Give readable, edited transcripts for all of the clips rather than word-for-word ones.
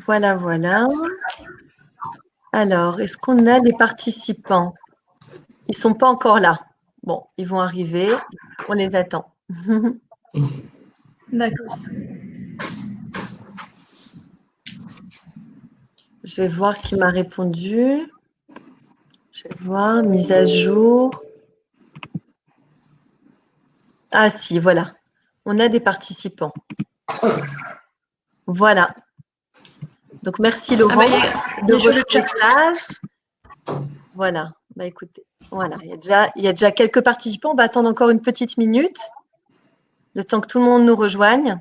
Voilà, voilà. Alors, est-ce qu'on a des participants? Ils ne sont pas encore là. Bon, ils vont arriver. On les attend. D'accord. Je vais voir qui m'a répondu. Je vais voir, mise à jour. Ah si, voilà. On a des participants. Voilà. Donc, merci Laurent de votre message. Voilà. Bah, écoutez, voilà. Il y a déjà quelques participants. On va attendre encore une petite minute, le temps que tout le monde nous rejoigne.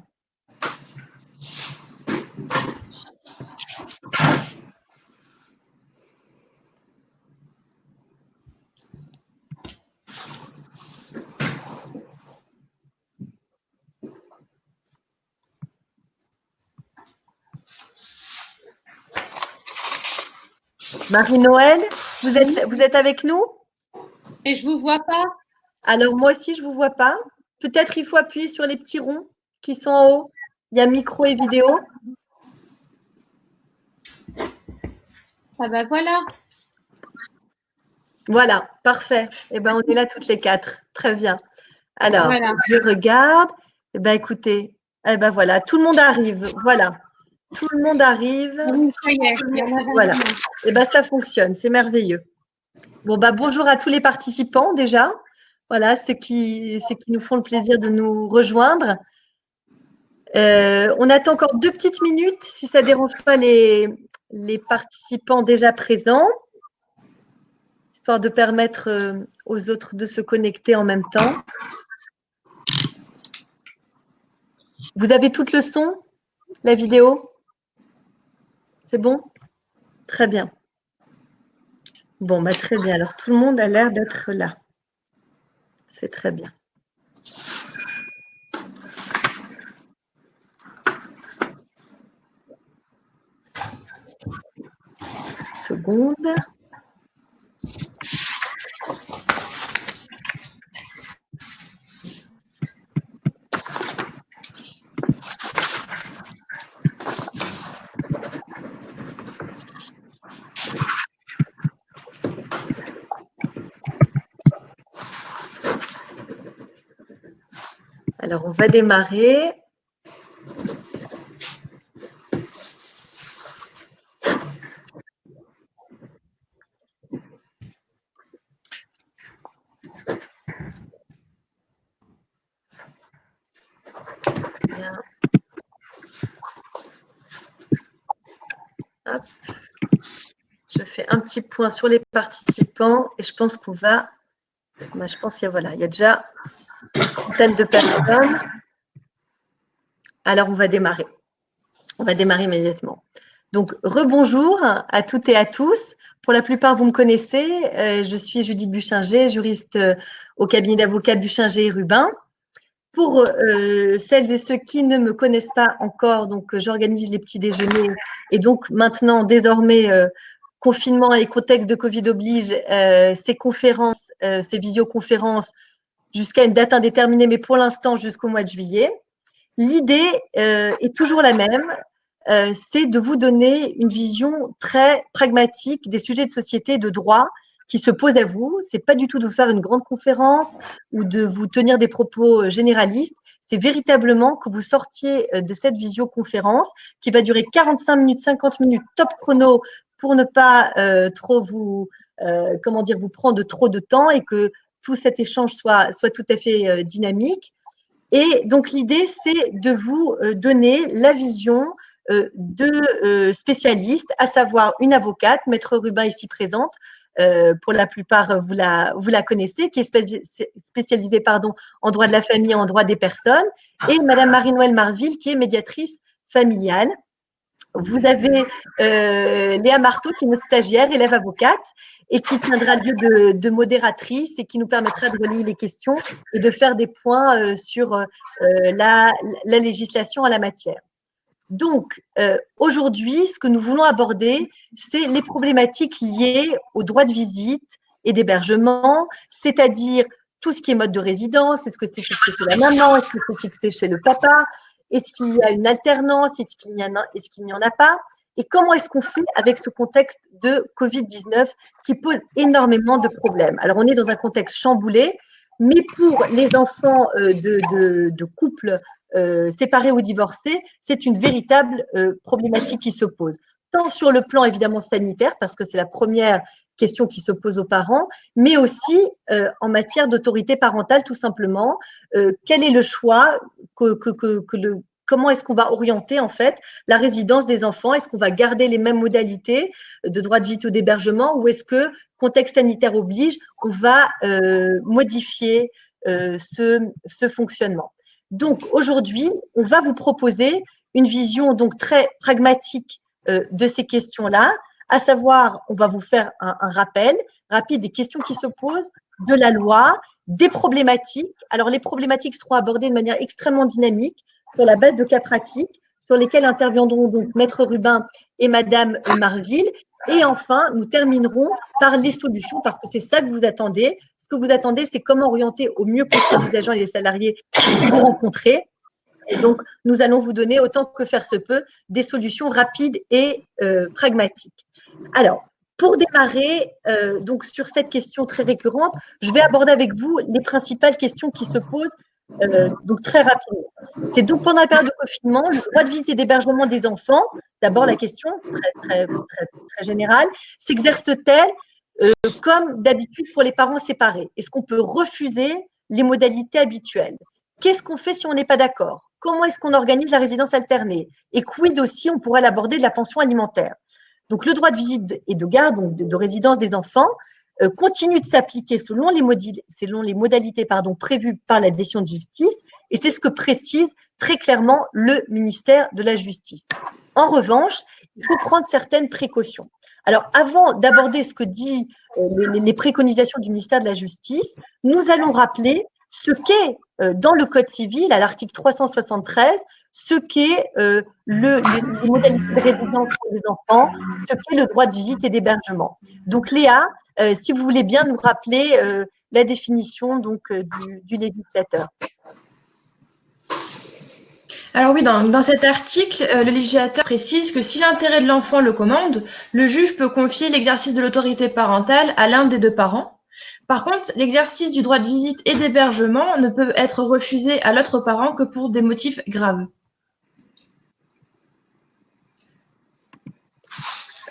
Marie-Noël, vous êtes avec nous? Et je ne vous vois pas. Alors, moi aussi, je ne vous vois pas. Peut-être il faut appuyer sur les petits ronds qui sont en haut. Il y a micro et vidéo. Ah ben voilà. Voilà, parfait. Eh ben, on est là toutes les quatre. Très bien. Alors, Voilà. je regarde. Eh ben, écoutez, eh ben voilà, tout le monde arrive. Voilà, tout le monde arrive. Oui, ça y est, il y en a Voilà. 21. Eh ben, ça fonctionne, c'est merveilleux. Bon, bah, bonjour à tous les participants déjà. Voilà, ceux qui nous font le plaisir de nous rejoindre. On attend encore 2 petites minutes, si ça ne dérange pas les participants déjà présents, histoire de permettre aux autres de se connecter en même temps. Vous avez tout le son, la vidéo? C'est bon? Très bien. Bon, bah, très bien. Alors, tout le monde a l'air d'être là. C'est très bien. Seconde. Alors, on va démarrer. Bien. Hop. Je fais un petit point sur les participants et je pense qu'on va… Bah, je pense qu'il y a déjà une trentaine de personnes. Alors, on va démarrer. On va démarrer immédiatement. Donc, rebonjour à toutes et à tous. Pour la plupart, vous me connaissez. Je suis Judith Buchinger, juriste au cabinet d'avocats Buchinger et Rubin. Pour celles et ceux qui ne me connaissent pas encore, donc j'organise les petits déjeuners. Et donc, maintenant, désormais, confinement et contexte de Covid oblige, ces conférences, ces visioconférences, jusqu'à une date indéterminée, mais pour l'instant, jusqu'au mois de juillet. L'idée est toujours la même, c'est de vous donner une vision très pragmatique des sujets de société et de droit qui se posent à vous. Ce n'est pas du tout de vous faire une grande conférence ou de vous tenir des propos généralistes. C'est véritablement que vous sortiez de cette visioconférence qui va durer 45 minutes, 50 minutes, top chrono, pour ne pas trop vous prendre trop de temps et que tout cet échange soit tout à fait dynamique. Et donc, l'idée, c'est de vous donner la vision de spécialistes, à savoir une avocate, Maître Rubin ici présente, pour la plupart, vous la connaissez, qui est spécialisée en droit de la famille et en droit des personnes, et Madame Marie-Noël Marville, qui est médiatrice familiale. Vous avez Léa Marteau, qui est notre stagiaire, élève avocate, et qui tiendra lieu de modératrice et qui nous permettra de relier les questions et de faire des points sur la législation en la matière. Donc, aujourd'hui, ce que nous voulons aborder, c'est les problématiques liées aux droits de visite et d'hébergement, c'est-à-dire tout ce qui est mode de résidence. Est-ce que c'est fixé chez la maman? Est-ce que c'est fixé chez le papa? Est-ce qu'il y a une alternance? Est-ce qu'il n'y en a pas? et comment est-ce qu'on fait avec ce contexte de Covid-19 qui pose énormément de problèmes. Alors, on est dans un contexte chamboulé, mais pour les enfants de couples séparés ou divorcés, c'est une véritable problématique qui se pose. Tant sur le plan évidemment sanitaire, parce que c'est la première question qui se pose aux parents, mais aussi en matière d'autorité parentale, tout simplement. Quel est le choix comment est-ce qu'on va orienter en fait la résidence des enfants? Est-ce qu'on va garder les mêmes modalités de droit de visite ou d'hébergement, ou est-ce que, contexte sanitaire oblige, on va modifier ce fonctionnement? Donc aujourd'hui, on va vous proposer une vision donc très pragmatique de ces questions-là, à savoir, on va vous faire un rappel rapide des questions qui se posent, de la loi, des problématiques. Alors, les problématiques seront abordées de manière extrêmement dynamique sur la base de cas pratiques sur lesquels interviendront donc Maître Rubin et Madame Marville. Et enfin, nous terminerons par les solutions parce que c'est ça que vous attendez. Ce que vous attendez, c'est comment orienter au mieux possible les agents et les salariés que vous rencontrez. Et donc, nous allons vous donner, autant que faire se peut, des solutions rapides et pragmatiques. Alors, pour démarrer, donc sur cette question très récurrente, je vais aborder avec vous les principales questions qui se posent donc très rapidement. C'est donc pendant la période de confinement, le droit de visite et d'hébergement des enfants, d'abord la question très générale, s'exerce-t-elle comme d'habitude pour les parents séparés? Est-ce qu'on peut refuser les modalités habituelles? Qu'est-ce qu'on fait si on n'est pas d'accord? Comment est-ce qu'on organise la résidence alternée? Et quid aussi, on pourrait l'aborder de la pension alimentaire. Donc, le droit de visite et de garde, donc de résidence des enfants, continue de s'appliquer selon les modalités prévues par la décision de justice, et c'est ce que précise très clairement le ministère de la Justice. En revanche, il faut prendre certaines précautions. Alors, avant d'aborder ce que dit les préconisations du ministère de la Justice, nous allons rappeler ce qu'est dans le Code civil, à l'article 373, ce qu'est les modalités de résidence pour les enfants, ce qu'est le droit de visite et d'hébergement. Donc, Léa, si vous voulez bien nous rappeler la définition donc, du législateur. Alors oui, dans cet article, le législateur précise que si l'intérêt de l'enfant le commande, le juge peut confier l'exercice de l'autorité parentale à l'un des deux parents. Par contre, l'exercice du droit de visite et d'hébergement ne peut être refusé à l'autre parent que pour des motifs graves.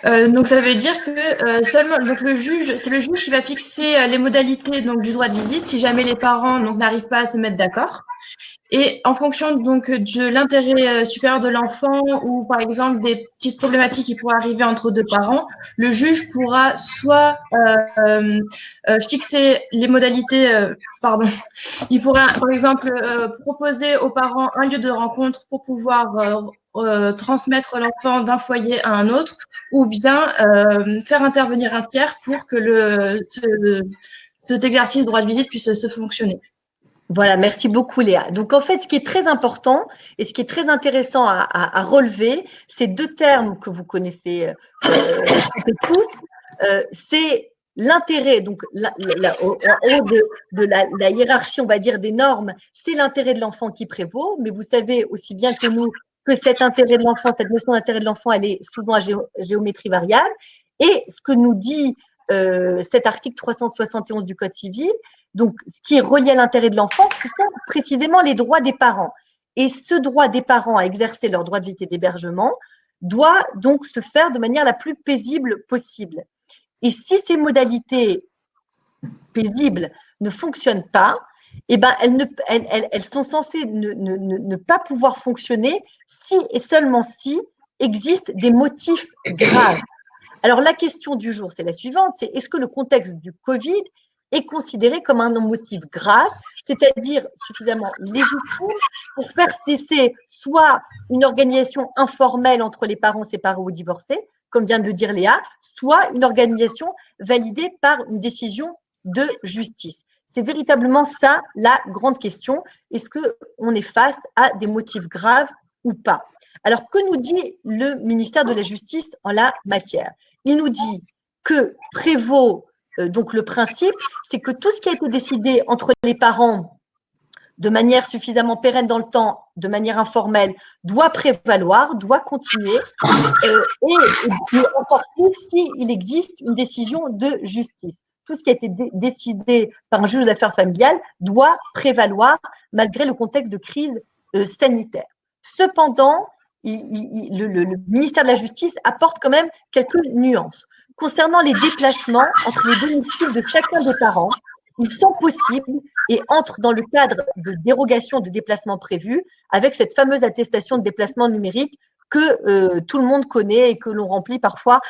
Donc ça veut dire que seulement donc c'est le juge qui va fixer les modalités donc du droit de visite si jamais les parents donc n'arrivent pas à se mettre d'accord. Et en fonction donc de l'intérêt supérieur de l'enfant ou par exemple des petites problématiques qui pourraient arriver entre deux parents, le juge pourra soit fixer les modalités, il pourra par exemple proposer aux parents un lieu de rencontre pour pouvoir transmettre l'enfant d'un foyer à un autre, ou bien faire intervenir un tiers pour que cet exercice de droit de visite puisse se fonctionner. Voilà, merci beaucoup Léa. Donc en fait, ce qui est très important et ce qui est très intéressant à relever, c'est deux termes que vous connaissez tous, c'est l'intérêt, donc en haut de la hiérarchie, on va dire, des normes, c'est l'intérêt de l'enfant qui prévaut, mais vous savez aussi bien que nous que cet intérêt de l'enfant, cette notion d'intérêt de l'enfant, elle est souvent à géométrie variable. Et ce que nous dit cet article 371 du Code civil, donc ce qui est relié à l'intérêt de l'enfant, ce sont précisément les droits des parents. Et ce droit des parents à exercer leur droit de visite et d'hébergement doit donc se faire de manière la plus paisible possible. Et si ces modalités paisibles ne fonctionnent pas, eh ben, elles sont censées ne pas pouvoir fonctionner si et seulement si existent des motifs graves. Alors, la question du jour, c'est la suivante, c'est est-ce que le contexte du Covid est considéré comme un motif grave, c'est-à-dire suffisamment légitime pour faire cesser soit une organisation informelle entre les parents séparés ou divorcés, comme vient de le dire Léa, soit une organisation validée par une décision de justice. C'est véritablement ça la grande question. Est-ce qu'on est face à des motifs graves ou pas? Alors, que nous dit le ministère de la Justice en la matière? Il nous dit que prévaut donc le principe, c'est que tout ce qui a été décidé entre les parents de manière suffisamment pérenne dans le temps, de manière informelle, doit prévaloir, doit continuer, et encore plus s'il existe une décision de justice. Tout ce qui a été décidé par un juge aux affaires familiales doit prévaloir malgré le contexte de crise sanitaire. Cependant, le ministère de la Justice apporte quand même quelques nuances. Concernant les déplacements entre les domiciles de chacun des parents, ils sont possibles et entrent dans le cadre de dérogation de déplacement prévus avec cette fameuse attestation de déplacement numérique que tout le monde connaît et que l'on remplit parfois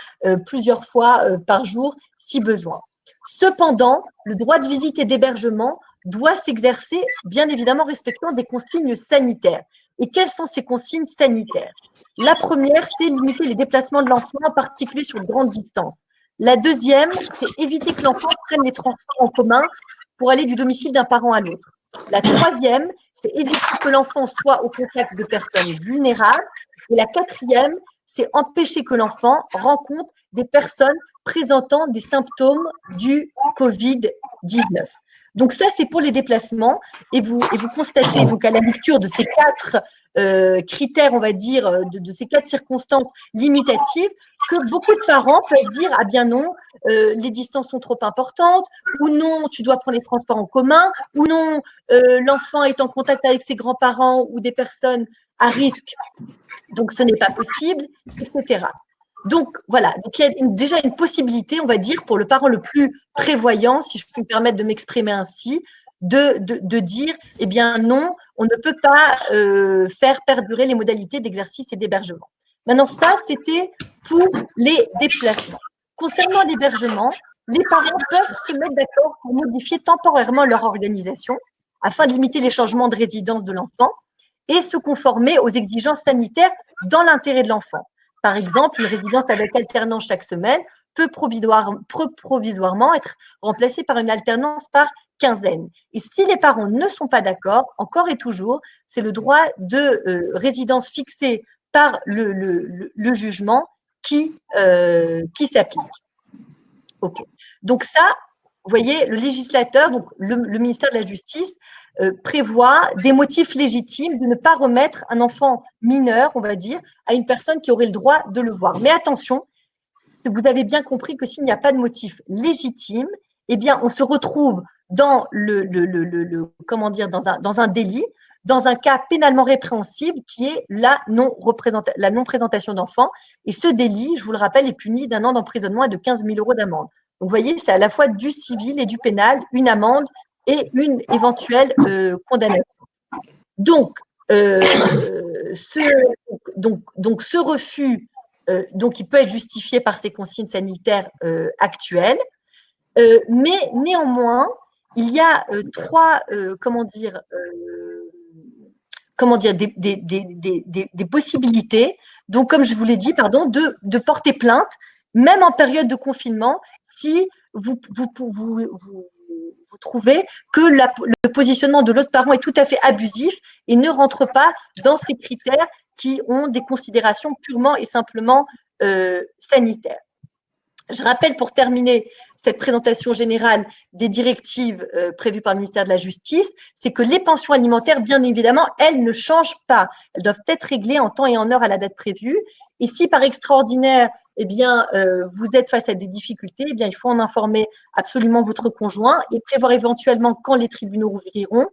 plusieurs fois par jour si besoin. Cependant, le droit de visite et d'hébergement doit s'exercer, bien évidemment, respectant des consignes sanitaires. Et quelles sont ces consignes sanitaires? La première, c'est limiter les déplacements de l'enfant, en particulier sur de grandes distances. La deuxième, c'est éviter que l'enfant prenne les transports en commun pour aller du domicile d'un parent à l'autre. La troisième, c'est éviter que l'enfant soit au contact de personnes vulnérables. Et la quatrième, c'est empêcher que l'enfant rencontre des personnes présentant des symptômes du Covid-19. Donc ça, c'est pour les déplacements. Et vous constatez donc à la lecture de ces quatre critères, on va dire, de ces quatre circonstances limitatives, que beaucoup de parents peuvent dire « Ah bien non, les distances sont trop importantes » ou « Non, tu dois prendre les transports en commun » ou « Non, l'enfant est en contact avec ses grands-parents ou des personnes à risque, donc ce n'est pas possible, etc. » Donc, voilà, donc il y a déjà une possibilité, on va dire, pour le parent le plus prévoyant, si je peux me permettre de m'exprimer ainsi, de dire, eh bien non, on ne peut pas faire perdurer les modalités d'exercice et d'hébergement. Maintenant, ça, c'était pour les déplacements. Concernant l'hébergement, les parents peuvent se mettre d'accord pour modifier temporairement leur organisation afin de limiter les changements de résidence de l'enfant et se conformer aux exigences sanitaires dans l'intérêt de l'enfant. Par exemple, une résidence avec alternance chaque semaine peut provisoirement être remplacée par une alternance par quinzaine. Et si les parents ne sont pas d'accord, encore et toujours, c'est le droit de résidence fixé par le jugement qui s'applique. Okay. Donc ça, vous voyez, le législateur, donc le ministère de la Justice, prévoit des motifs légitimes de ne pas remettre un enfant mineur, on va dire, à une personne qui aurait le droit de le voir. Mais attention, vous avez bien compris que s'il n'y a pas de motif légitime, eh bien, on se retrouve dans dans un délit, dans un cas pénalement répréhensible qui est la non-présentation d'enfants. Et ce délit, je vous le rappelle, est puni d'1 an d'emprisonnement et de 15 000 € d'amende. Donc, vous voyez, c'est à la fois du civil et du pénal, une amende et une éventuelle condamnation. Donc, ce refus, donc, il peut être justifié par ces consignes sanitaires actuelles, mais néanmoins, il y a des possibilités, donc comme je vous l'ai dit, de porter plainte, même en période de confinement, si vous trouvez que le positionnement de l'autre parent est tout à fait abusif et ne rentre pas dans ces critères qui ont des considérations purement et simplement sanitaires. Je rappelle pour terminer cette présentation générale des directives prévues par le ministère de la Justice, c'est que les pensions alimentaires, bien évidemment, elles ne changent pas. Elles doivent être réglées en temps et en heure à la date prévue. Et si par extraordinaire, eh bien, vous êtes face à des difficultés, eh bien, il faut en informer absolument votre conjoint et prévoir éventuellement, quand les tribunaux ouvriront,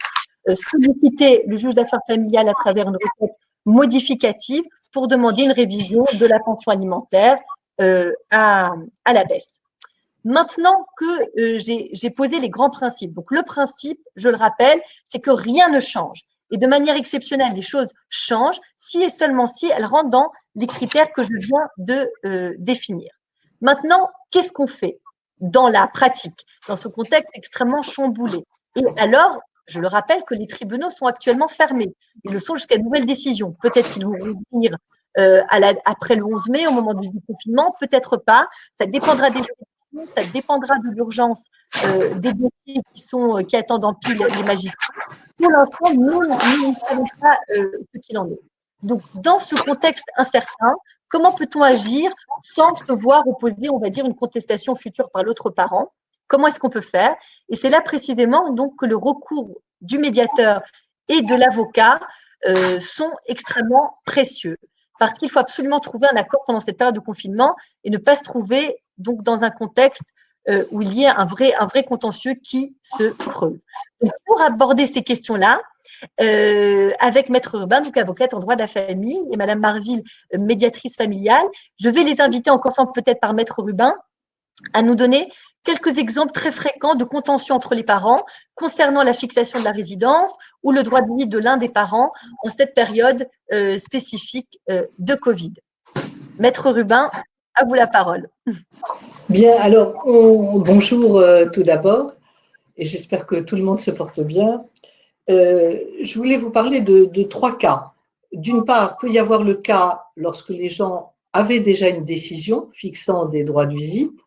solliciter le juge d'affaires familiales à travers une requête modificative pour demander une révision de la pension alimentaire à la baisse. Maintenant que j'ai posé les grands principes, donc le principe, je le rappelle, c'est que rien ne change. Et de manière exceptionnelle, les choses changent si et seulement si elles rentrent dans les critères que je viens de définir. Maintenant, qu'est-ce qu'on fait dans la pratique, dans ce contexte extrêmement chamboulé? Et alors, je le rappelle que les tribunaux sont actuellement fermés. Ils le sont jusqu'à nouvelle décision. Peut-être qu'ils vont ouvrir après le 11 mai, au moment du confinement, peut-être pas. Ça dépendra des juridictions, ça dépendra de l'urgence des dossiers qui attendent en pile les magistrats. Pour l'instant, nous ne savons pas ce qu'il en est. Donc, dans ce contexte incertain, comment peut-on agir sans se voir opposer, on va dire, une contestation future par l'autre parent? Comment est-ce qu'on peut faire? Et c'est là précisément donc que le recours du médiateur et de l'avocat sont extrêmement précieux parce qu'il faut absolument trouver un accord pendant cette période de confinement et ne pas se trouver donc dans un contexte où il y ait un vrai contentieux qui se creuse. Donc, pour aborder ces questions-là, avec Maître Rubin, donc avocate en droit de la famille, et Madame Marville, médiatrice familiale, je vais les inviter en commençant peut-être par Maître Rubin à nous donner quelques exemples très fréquents de contentieux entre les parents concernant la fixation de la résidence ou le droit de visite de l'un des parents en cette période spécifique de Covid. Maître Rubin, à vous la parole. Bien, alors, bonjour tout d'abord, et j'espère que tout le monde se porte bien. Je voulais vous parler de 3 cas. D'une part, il peut y avoir le cas lorsque les gens avaient déjà une décision fixant des droits de visite.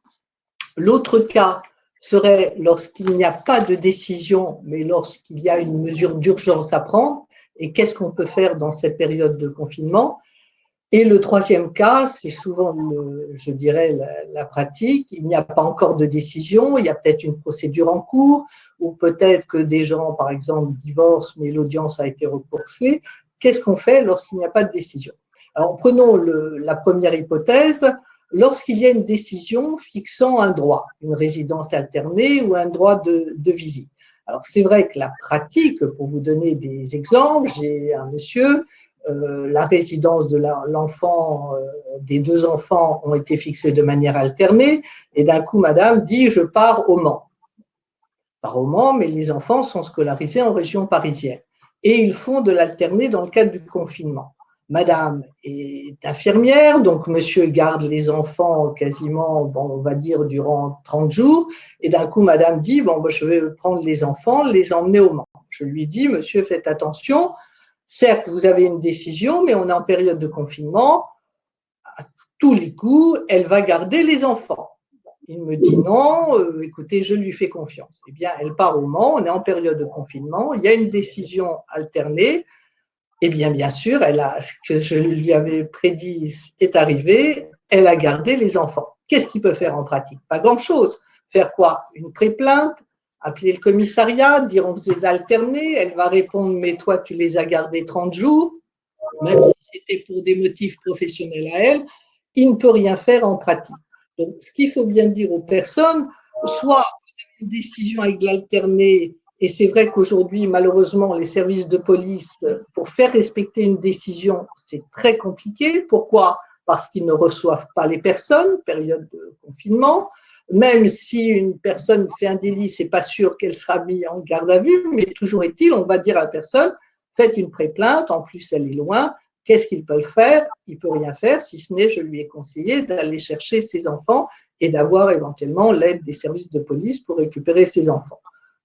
L'autre cas serait lorsqu'il n'y a pas de décision, mais lorsqu'il y a une mesure d'urgence à prendre. Et qu'est-ce qu'on peut faire dans cette période de confinement? Et le troisième cas, c'est souvent, je dirais, la pratique. Il n'y a pas encore de décision, il y a peut-être une procédure en cours, ou peut-être que des gens, par exemple, divorcent, mais l'audience a été repoussée. Qu'est-ce qu'on fait lorsqu'il n'y a pas de décision? Alors, prenons la première hypothèse. Lorsqu'il y a une décision fixant un droit, une résidence alternée ou un droit de visite. Alors, c'est vrai que la pratique, pour vous donner des exemples, j'ai un monsieur, la résidence de l'enfant, des 2 enfants ont été fixées de manière alternée, et d'un coup, madame dit « je pars au Mans ». Part au Mans, mais les enfants sont scolarisés en région parisienne. Et ils font de l'alterné dans le cadre du confinement. Madame est infirmière, donc monsieur garde les enfants quasiment, bon, on va dire, durant 30 jours. Et d'un coup, madame dit, bon, je vais prendre les enfants, les emmener au Mans. Je lui dis, monsieur, faites attention. Certes, vous avez une décision, mais on est en période de confinement. À tous les coups, elle va garder les enfants. Il me dit non, écoutez, je lui fais confiance. Eh bien, elle part au Mans, on est en période de confinement, il y a une décision alternée. Eh bien sûr, ce que je lui avais prédit est arrivé, elle a gardé les enfants. Qu'est-ce qu'il peut faire en pratique? Pas grand-chose. Faire quoi? Une pré-plainte, appeler le commissariat, dire on faisait d'alterner, elle va répondre mais toi tu les as gardés 30 jours, même si c'était pour des motifs professionnels à elle, il ne peut rien faire en pratique. Donc, ce qu'il faut bien dire aux personnes, soit vous avez une décision avec l'alterné, et c'est vrai qu'aujourd'hui, malheureusement, les services de police, pour faire respecter une décision, c'est très compliqué. Pourquoi? Parce qu'ils ne reçoivent pas les personnes, période de confinement. Même si une personne fait un délit, c'est pas sûr qu'elle sera mise en garde à vue, mais toujours est-il, on va dire à la personne, faites une pré-plainte, en plus elle est loin, qu'est-ce qu'ils peuvent faire? Il ne peut rien faire, si ce n'est, je lui ai conseillé d'aller chercher ses enfants et d'avoir éventuellement l'aide des services de police pour récupérer ses enfants.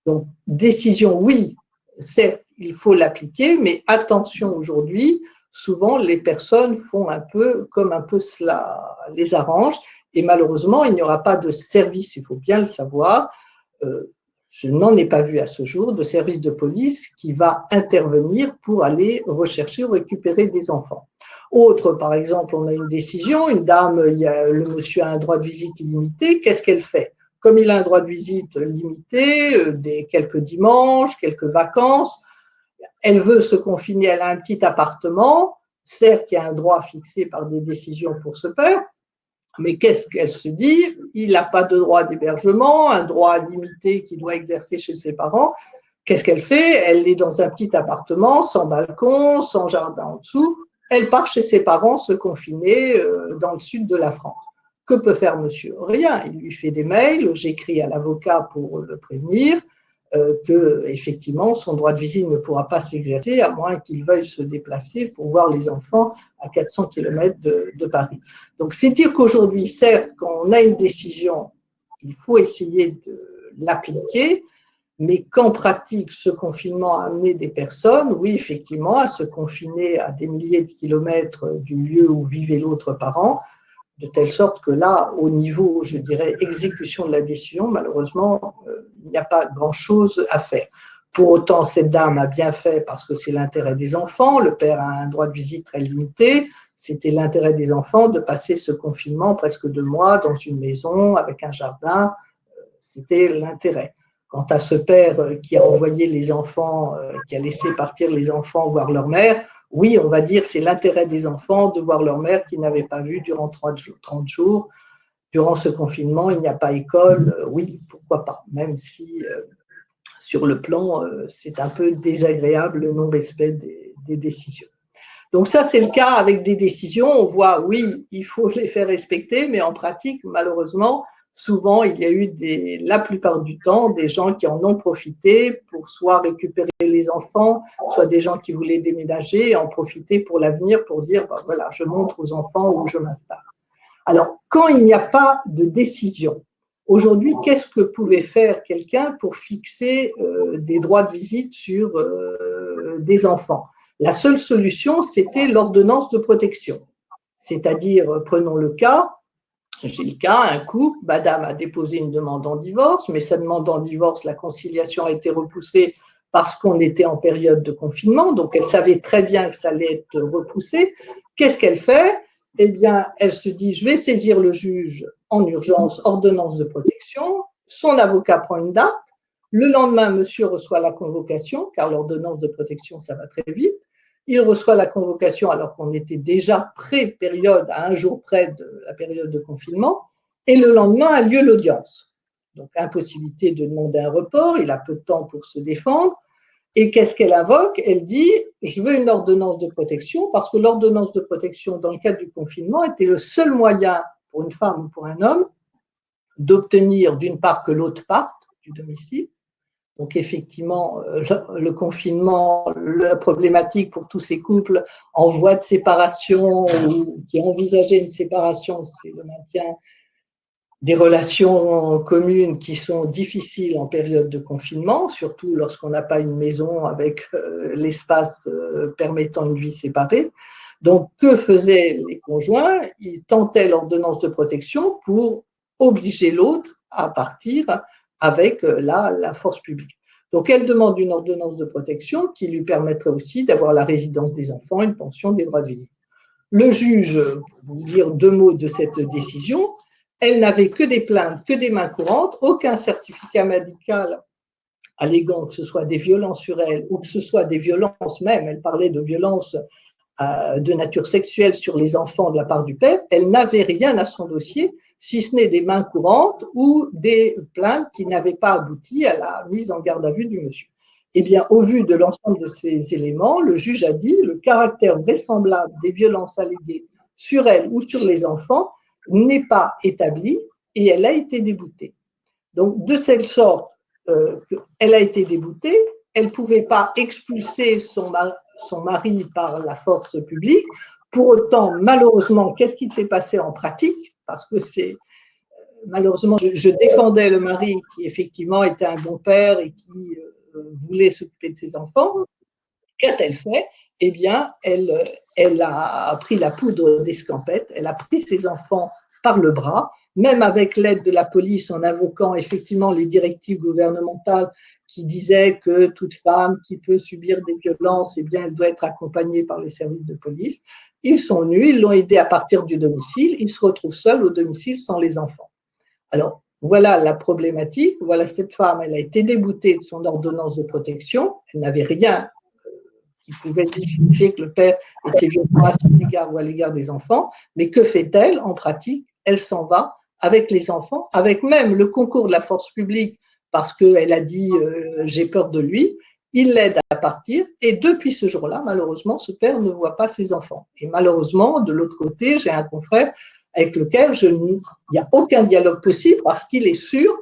Donc, décision, oui, certes, il faut l'appliquer, mais attention aujourd'hui, souvent les personnes font un peu comme un peu cela les arrange, et malheureusement, il n'y aura pas de service, il faut bien le savoir. Je n'en ai pas vu à ce jour de service de police qui va intervenir pour aller rechercher ou récupérer des enfants. Autre, par exemple, on a une décision, une dame, le monsieur a un droit de visite illimité, qu'est-ce qu'elle fait? Comme il a un droit de visite limité, quelques dimanches, quelques vacances, elle veut se confiner, elle a un petit appartement, certes, il y a un droit fixé par des décisions pour ce père, mais qu'est-ce qu'elle se dit? Il n'a pas de droit d'hébergement, un droit limité qu'il doit exercer chez ses parents. Qu'est-ce qu'elle fait? Elle est dans un petit appartement, sans balcon, sans jardin en dessous. Elle part chez ses parents se confiner dans le sud de la France. Que peut faire monsieur? Rien. Il lui fait des mails, j'écris à l'avocat pour le prévenir que effectivement son droit de visite ne pourra pas s'exercer à moins qu'il veuille se déplacer pour voir les enfants à 400 km de Paris. Donc c'est dire qu'aujourd'hui, certes, quand on a une décision, il faut essayer de l'appliquer, mais qu'en pratique, ce confinement a amené des personnes, oui, effectivement, à se confiner à des milliers de kilomètres du lieu où vivait l'autre parent, de telle sorte que là, au niveau, je dirais, exécution de la décision, malheureusement, il n'y a pas grand-chose à faire. Pour autant, cette dame a bien fait parce que c'est l'intérêt des enfants. Le père a un droit de visite très limité. C'était l'intérêt des enfants de passer ce confinement presque 2 mois dans une maison avec un jardin. C'était l'intérêt. quant à ce père qui a envoyé les enfants, qui a laissé partir les enfants voir leur mère, oui, on va dire c'est l'intérêt des enfants de voir leur mère qu'ils n'avaient pas vue durant 30 jours. Durant ce confinement, il n'y a pas école, oui, pourquoi pas, même si sur le plan, c'est un peu désagréable le non-respect des décisions. Donc ça, c'est le cas avec des décisions. On voit, oui, il faut les faire respecter, mais en pratique, malheureusement, souvent, il y a eu la plupart du temps des gens qui en ont profité pour soit récupérer les enfants, soit des gens qui voulaient déménager et en profiter pour l'avenir, pour dire, ben voilà, je montre aux enfants où je m'installe. Alors, quand il n'y a pas de décision, aujourd'hui, qu'est-ce que pouvait faire quelqu'un pour fixer des droits de visite sur des enfants? La seule solution, c'était l'ordonnance de protection. C'est-à-dire, prenons le cas, j'ai le cas, un couple, madame a déposé une demande en divorce, mais sa demande en divorce, la conciliation a été repoussée parce qu'on était en période de confinement, donc elle savait très bien que ça allait être repoussé. Qu'est-ce qu'elle fait? Eh bien, elle se dit, je vais saisir le juge en urgence, ordonnance de protection, son avocat prend une date, le lendemain, monsieur reçoit la convocation, car l'ordonnance de protection, ça va très vite. Il reçoit la convocation alors qu'on était déjà pré-période, à un jour près de la période de confinement, et le lendemain a lieu l'audience. Donc, impossibilité de demander un report, il a peu de temps pour se défendre. Et qu'est-ce qu'elle invoque? Elle dit, je veux une ordonnance de protection, parce que l'ordonnance de protection, dans le cadre du confinement, était le seul moyen pour une femme ou pour un homme d'obtenir, d'une part, que l'autre parte du domicile. Donc effectivement, le confinement, la problématique pour tous ces couples en voie de séparation ou qui envisageaient une séparation, c'est le maintien des relations communes qui sont difficiles en période de confinement, surtout lorsqu'on n'a pas une maison avec l'espace permettant une vie séparée. Donc, que faisaient les conjoints? Ils tentaient l'ordonnance de protection pour obliger l'autre à partir avec la force publique. Donc, elle demande une ordonnance de protection qui lui permettrait aussi d'avoir la résidence des enfants, une pension, des droits de visite. Le juge, pour vous dire deux mots de cette décision, elle n'avait que des plaintes, que des mains courantes, aucun certificat médical alléguant que ce soit des violences sur elle ou que ce soit des violences même, elle parlait de violences de nature sexuelle sur les enfants de la part du père, elle n'avait rien à son dossier, si ce n'est des mains courantes ou des plaintes qui n'avaient pas abouti à la mise en garde à vue du monsieur. Eh bien, au vu de l'ensemble de ces éléments, le juge a dit le caractère vraisemblable des violences alléguées sur elle ou sur les enfants n'est pas établi et elle a été déboutée. Donc, de telle sorte qu'elle a été déboutée, elle ne pouvait pas expulser son mari par la force publique. Pour autant, malheureusement, qu'est-ce qui s'est passé en pratique? Parce que malheureusement, je défendais le mari qui effectivement était un bon père et qui voulait s'occuper de ses enfants. Qu'a-t-elle fait? Eh bien, elle a pris la poudre d'escampette, elle a pris ses enfants par le bras, même avec l'aide de la police en invoquant effectivement les directives gouvernementales qui disaient que toute femme qui peut subir des violences, eh bien, elle doit être accompagnée par les services de police. Ils sont venus, ils l'ont aidé à partir du domicile, il se retrouve seul au domicile sans les enfants. Alors, voilà la problématique, voilà cette femme, elle a été déboutée de son ordonnance de protection, elle n'avait rien qui pouvait justifier que le père était violent à son égard ou à l'égard des enfants, mais que fait-elle en pratique? Elle s'en va avec les enfants, avec même le concours de la force publique, parce qu'elle a dit j'ai peur de lui, il l'aide à partir, et depuis ce jour-là, malheureusement, ce père ne voit pas ses enfants. Et malheureusement, de l'autre côté, j'ai un confrère avec lequel il n'y a aucun dialogue possible, parce qu'il est sûr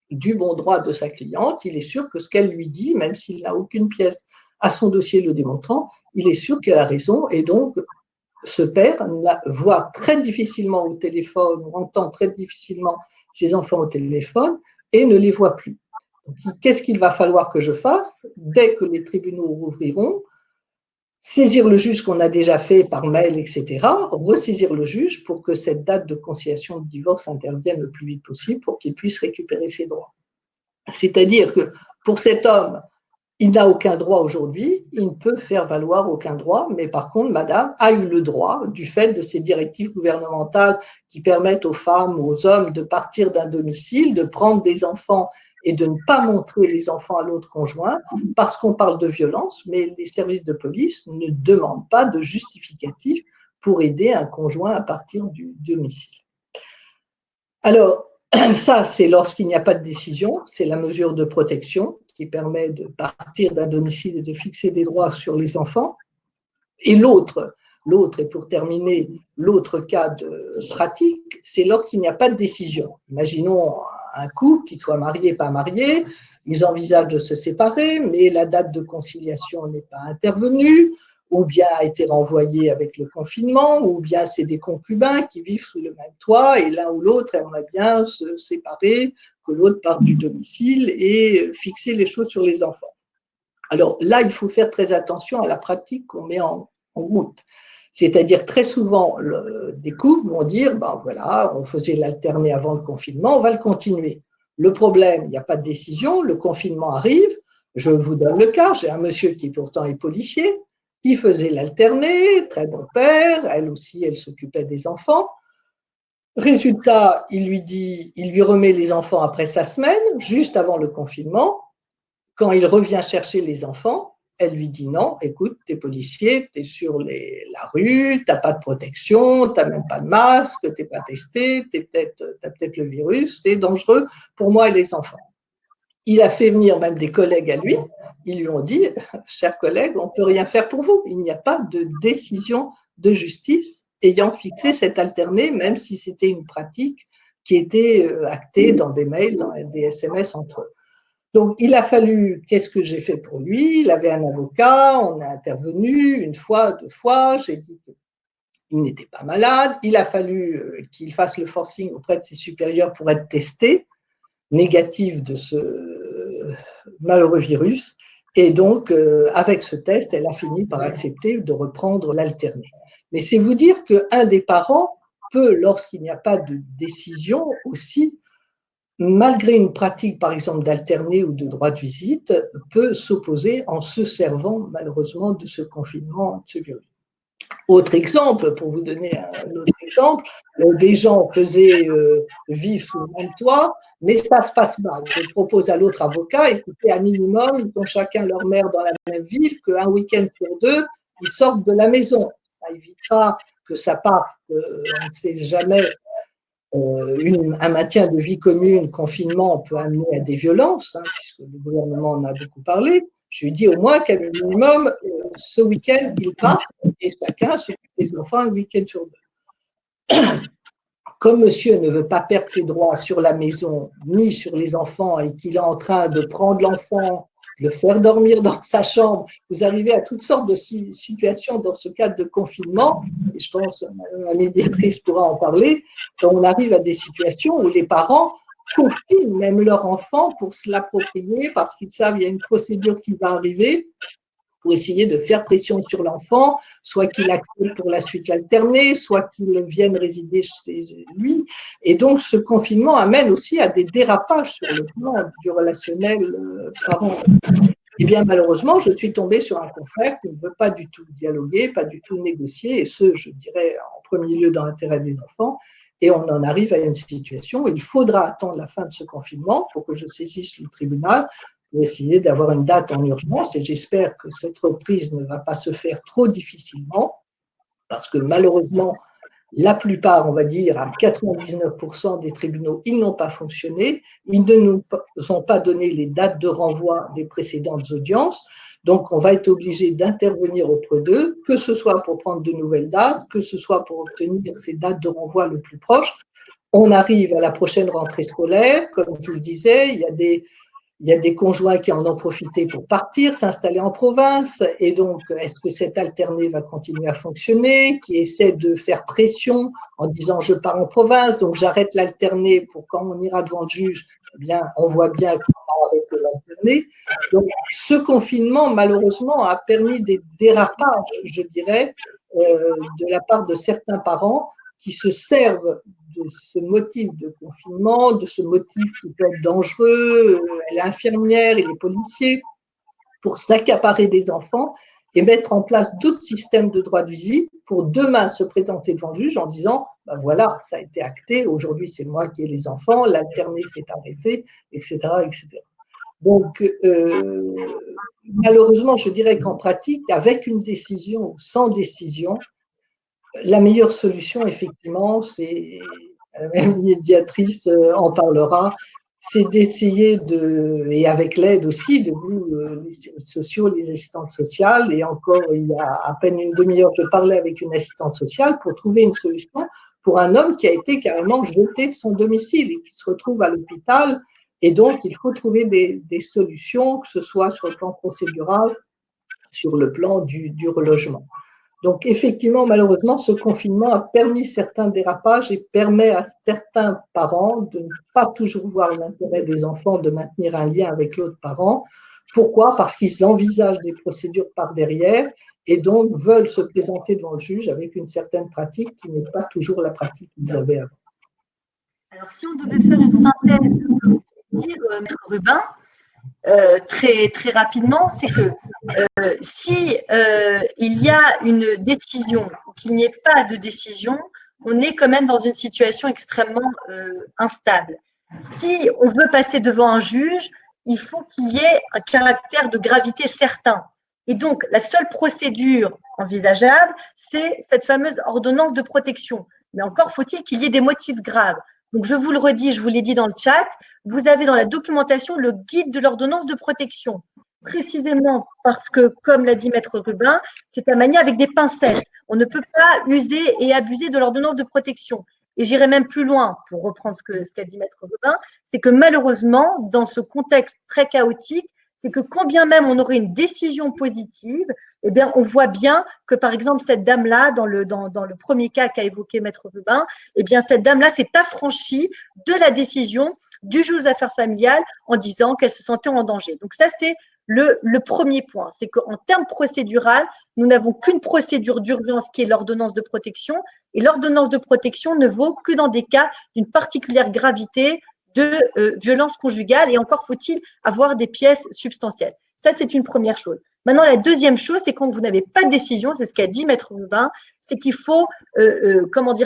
du bon droit de sa cliente, il est sûr que ce qu'elle lui dit, même s'il n'a aucune pièce à son dossier le démontrant, il est sûr qu'elle a raison, et donc ce père voit très difficilement au téléphone, ou entend très difficilement ses enfants au téléphone, et ne les voit plus. Qu'est-ce qu'il va falloir que je fasse? Dès que les tribunaux rouvriront, saisir le juge qu'on a déjà fait par mail, etc., ressaisir le juge pour que cette date de conciliation de divorce intervienne le plus vite possible pour qu'il puisse récupérer ses droits. C'est-à-dire que pour cet homme, il n'a aucun droit aujourd'hui, il ne peut faire valoir aucun droit, mais par contre, madame a eu le droit, du fait de ces directives gouvernementales qui permettent aux femmes, aux hommes de partir d'un domicile, de prendre des enfants et de ne pas montrer les enfants à l'autre conjoint parce qu'on parle de violence, mais les services de police ne demandent pas de justificatif pour aider un conjoint à partir du domicile. Alors, ça, c'est lorsqu'il n'y a pas de décision, c'est la mesure de protection qui permet de partir d'un domicile et de fixer des droits sur les enfants. Et l'autre, et pour terminer, l'autre cas de pratique, c'est lorsqu'il n'y a pas de décision. Imaginons un couple qui soit marié, pas marié, ils envisagent de se séparer, mais la date de conciliation n'est pas intervenue, ou bien a été renvoyée avec le confinement, ou bien c'est des concubins qui vivent sous le même toit et l'un ou l'autre aimerait bien se séparer, que l'autre parte du domicile et fixer les choses sur les enfants. Alors là, il faut faire très attention à la pratique qu'on met en route. C'est-à-dire très souvent, des couples vont dire, ben voilà, on faisait l'alterner avant le confinement, on va le continuer. Le problème, il n'y a pas de décision, le confinement arrive, je vous donne le cas, j'ai un monsieur qui pourtant est policier, il faisait l'alterner, très bon père, elle aussi, elle s'occupait des enfants. Résultat, il lui remet les enfants après sa semaine, juste avant le confinement. Quand il revient chercher les enfants, elle lui dit non, écoute, t'es policier, t'es sur la rue, t'as pas de protection, t'as même pas de masque, t'es pas testé, t'as peut-être le virus, c'est dangereux pour moi et les enfants. Il a fait venir même des collègues à lui, ils lui ont dit, chers collègues, on ne peut rien faire pour vous, il n'y a pas de décision de justice ayant fixé cet alterné, même si c'était une pratique qui était actée dans des mails, dans des SMS entre eux. Donc, il a fallu, qu'est-ce que j'ai fait pour lui? Il avait un avocat, on a intervenu une fois, deux fois, j'ai dit qu'il n'était pas malade. Il a fallu qu'il fasse le forcing auprès de ses supérieurs pour être testé, négatif de ce malheureux virus. Et donc, avec ce test, elle a fini par accepter de reprendre l'alterné. Mais c'est vous dire qu'un des parents peut, lorsqu'il n'y a pas de décision aussi, malgré une pratique, par exemple, d'alterner ou de droit de visite, peut s'opposer en se servant, malheureusement, de ce confinement, de ce virus. Autre exemple, pour vous donner un autre exemple, des gens faisaient vivre sous le même toit, mais ça se passe mal. Je propose à l'autre avocat, écoutez, à minimum, ils ont chacun leur mère dans la même ville, qu'un week-end sur deux, ils sortent de la maison. Ça évitera que ça parte, on ne sait jamais, un maintien de vie commune, confinement peut amener à des violences, puisque le gouvernement en a beaucoup parlé. Je lui dis au moins qu'à minimum, ce week-end, il part et chacun s'occupe des enfants un week-end sur deux. Comme monsieur ne veut pas perdre ses droits sur la maison ni sur les enfants et qu'il est en train de prendre l'enfant, le faire dormir dans sa chambre, vous arrivez à toutes sortes de situations dans ce cadre de confinement, et je pense que la médiatrice pourra en parler, on arrive à des situations où les parents confinent même leur enfant pour se l'approprier parce qu'ils savent qu'il y a une procédure qui va arriver pour essayer de faire pression sur l'enfant, soit qu'il accepte pour la suite l'alterner, soit qu'il vienne résider chez lui. Et donc, ce confinement amène aussi à des dérapages sur le plan du relationnel parent. Eh bien, malheureusement, je suis tombée sur un confrère qui ne veut pas du tout dialoguer, pas du tout négocier, et ce, je dirais, en premier lieu dans l'intérêt des enfants. Et on en arrive à une situation où il faudra attendre la fin de ce confinement pour que je saisisse le tribunal pour essayer d'avoir une date en urgence. Et j'espère que cette reprise ne va pas se faire trop difficilement, parce que malheureusement, la plupart, on va dire, à 99% des tribunaux, ils n'ont pas fonctionné. Ils ne nous ont pas donné les dates de renvoi des précédentes audiences. Donc, on va être obligé d'intervenir auprès d'eux, que ce soit pour prendre de nouvelles dates, que ce soit pour obtenir ces dates de renvoi le plus proches. On arrive à la prochaine rentrée scolaire. Comme je vous le disais, il y a des conjoints qui en ont profité pour partir, s'installer en province. Et donc, est-ce que cet alterné va continuer à fonctionner? Qui essaie de faire pression en disant « je pars en province, donc j'arrête l'alterné pour quand on ira devant le juge, eh bien, on voit bien qu'on va arrêter l'alterné. » Donc, ce confinement, malheureusement, a permis des dérapages, je dirais, de la part de certains parents qui se servent de ce motif de confinement, de ce motif qui peut être dangereux, l'infirmière et les policiers, pour s'accaparer des enfants et mettre en place d'autres systèmes de droit de visite pour demain se présenter devant le juge en disant ben voilà, ça a été acté, aujourd'hui c'est moi qui ai les enfants, l'alterné s'est arrêté, etc., etc. Donc, malheureusement, je dirais qu'en pratique, avec une décision ou sans décision, la meilleure solution, effectivement, c'est, la médiatrice en parlera, c'est d'essayer et avec l'aide aussi de vous, les services sociaux, les assistantes sociales, et encore il y a à peine une demi-heure, je parlais avec une assistante sociale pour trouver une solution pour un homme qui a été carrément jeté de son domicile et qui se retrouve à l'hôpital. Et donc, il faut trouver des solutions, que ce soit sur le plan procédural, sur le plan du relogement. Donc, effectivement, malheureusement, ce confinement a permis certains dérapages et permet à certains parents de ne pas toujours voir l'intérêt des enfants de maintenir un lien avec l'autre parent. Pourquoi? Parce qu'ils envisagent des procédures par derrière et donc veulent se présenter devant le juge avec une certaine pratique qui n'est pas toujours la pratique qu'ils avaient avant. Alors, si on devait faire une synthèse, dire, Maître Rubin, très, très rapidement, c'est que si il y a une décision ou qu'il n'y ait pas de décision, on est quand même dans une situation extrêmement instable. Si on veut passer devant un juge, il faut qu'il y ait un caractère de gravité certain. Et donc, la seule procédure envisageable, c'est cette fameuse ordonnance de protection. Mais encore faut-il qu'il y ait des motifs graves. Donc, je vous le redis, je vous l'ai dit dans le chat, vous avez dans la documentation le guide de l'ordonnance de protection. Précisément parce que, comme l'a dit Maître Rubin, c'est à manier avec des pincettes. On ne peut pas user et abuser de l'ordonnance de protection. Et j'irai même plus loin, pour reprendre ce qu'a dit Maître Rubin, c'est que malheureusement, dans ce contexte très chaotique, c'est que quand bien même on aurait une décision positive, eh bien, on voit bien que, par exemple, cette dame-là, dans le premier cas qu'a évoqué Maître Rubin, eh bien, cette dame-là s'est affranchie de la décision du juge aux affaires familiales en disant qu'elle se sentait en danger. Donc ça, c'est le premier point. C'est qu'en termes procédural, nous n'avons qu'une procédure d'urgence qui est l'ordonnance de protection. Et l'ordonnance de protection ne vaut que dans des cas d'une particulière gravité de violence conjugale. Et encore faut-il avoir des pièces substantielles. Ça, c'est une première chose. Maintenant, la deuxième chose, c'est quand vous n'avez pas de décision, c'est ce qu'a dit Maître Rubin, c'est qu'il faut,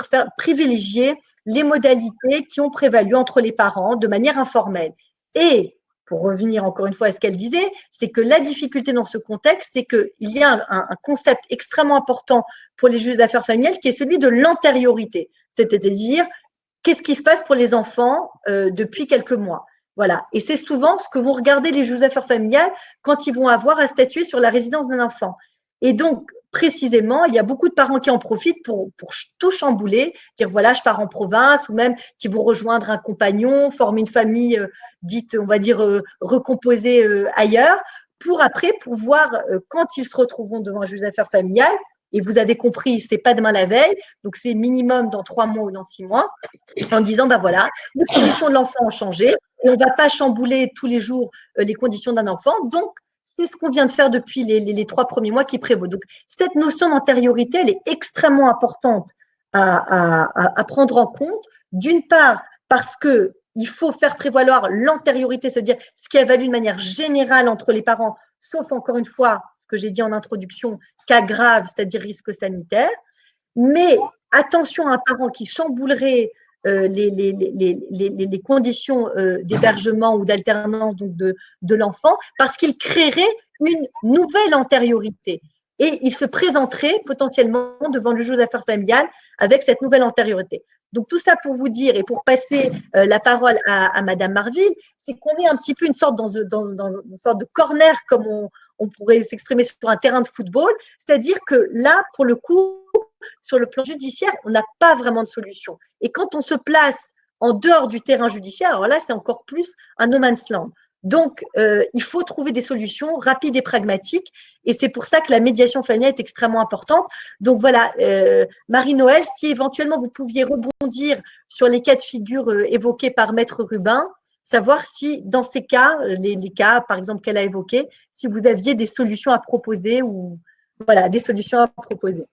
faire privilégier les modalités qui ont prévalu entre les parents de manière informelle. Et, pour revenir encore une fois à ce qu'elle disait, c'est que la difficulté dans ce contexte, c'est qu'il y a un concept extrêmement important pour les juges d'affaires familiales qui est celui de l'antériorité. C'est-à-dire, qu'est-ce qui se passe pour les enfants depuis quelques mois? Voilà. Et c'est souvent ce que vont regarder les juges d'affaires familiales quand ils vont avoir à statuer sur la résidence d'un enfant. Et donc, précisément, il y a beaucoup de parents qui en profitent pour tout chambouler, dire voilà, je pars en province, ou même qui vont rejoindre un compagnon, former une famille dite, on va dire, recomposée ailleurs, pour après pouvoir, quand ils se retrouveront devant un juge d'affaires familiales, et vous avez compris, c'est pas demain la veille, donc c'est minimum dans 3 mois ou dans 6 mois, en disant, ben voilà, les conditions de l'enfant ont changé, et on ne va pas chambouler tous les jours les conditions d'un enfant, donc c'est ce qu'on vient de faire depuis les 3 premiers mois qui prévaut. Donc, cette notion d'antériorité, elle est extrêmement importante à prendre en compte, d'une part parce qu'il faut faire prévaloir l'antériorité, c'est-à-dire ce qui a valu de manière générale entre les parents, sauf encore une fois, ce que j'ai dit en introduction, cas grave, c'est-à-dire risque sanitaire. Mais attention à un parent qui chamboulerait les conditions d'hébergement ou d'alternance de l'enfant parce qu'il créerait une nouvelle antériorité. Et il se présenterait potentiellement devant le juge aux affaires familiales avec cette nouvelle antériorité. Donc, tout ça pour vous dire et pour passer la parole à Madame Marville, c'est qu'on est un petit peu une sorte dans une sorte de corner, comme on pourrait s'exprimer sur un terrain de football. C'est-à-dire que là, pour le coup, sur le plan judiciaire, on n'a pas vraiment de solution. Et quand on se place en dehors du terrain judiciaire, alors là, c'est encore plus un no man's land. Donc, il faut trouver des solutions rapides et pragmatiques. Et c'est pour ça que la médiation familiale est extrêmement importante. Donc, voilà, Marie-Noël, si éventuellement vous pouviez rebondir sur les cas de figure évoqués par Maître Rubin, savoir si, dans ces cas, les cas, par exemple, qu'elle a évoqués, si vous aviez des solutions à proposer ou, voilà, des solutions à proposer.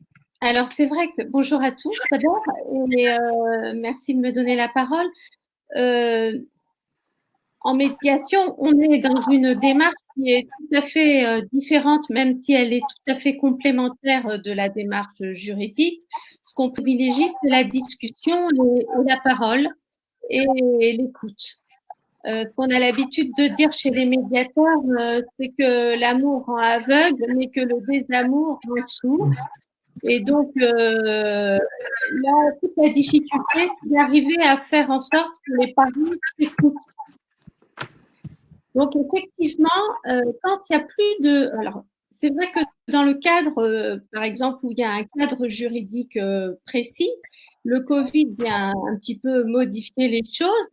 Alors, c'est vrai que bonjour à tous d'abord et merci de me donner la parole. en médiation, on est dans une démarche qui est tout à fait différente, même si elle est tout à fait complémentaire de la démarche juridique. Ce qu'on privilégie, c'est la discussion et la parole et l'écoute. Ce qu'on a l'habitude de dire chez les médiateurs, c'est que l'amour rend aveugle, mais que le désamour rend sourd. Et donc, là, toute la difficulté, c'est d'arriver à faire en sorte que les parents s'écoutent. Donc, effectivement, quand il n'y a plus de… Alors, c'est vrai que dans le cadre, par exemple, où il y a un cadre juridique précis, le Covid vient un petit peu modifier les choses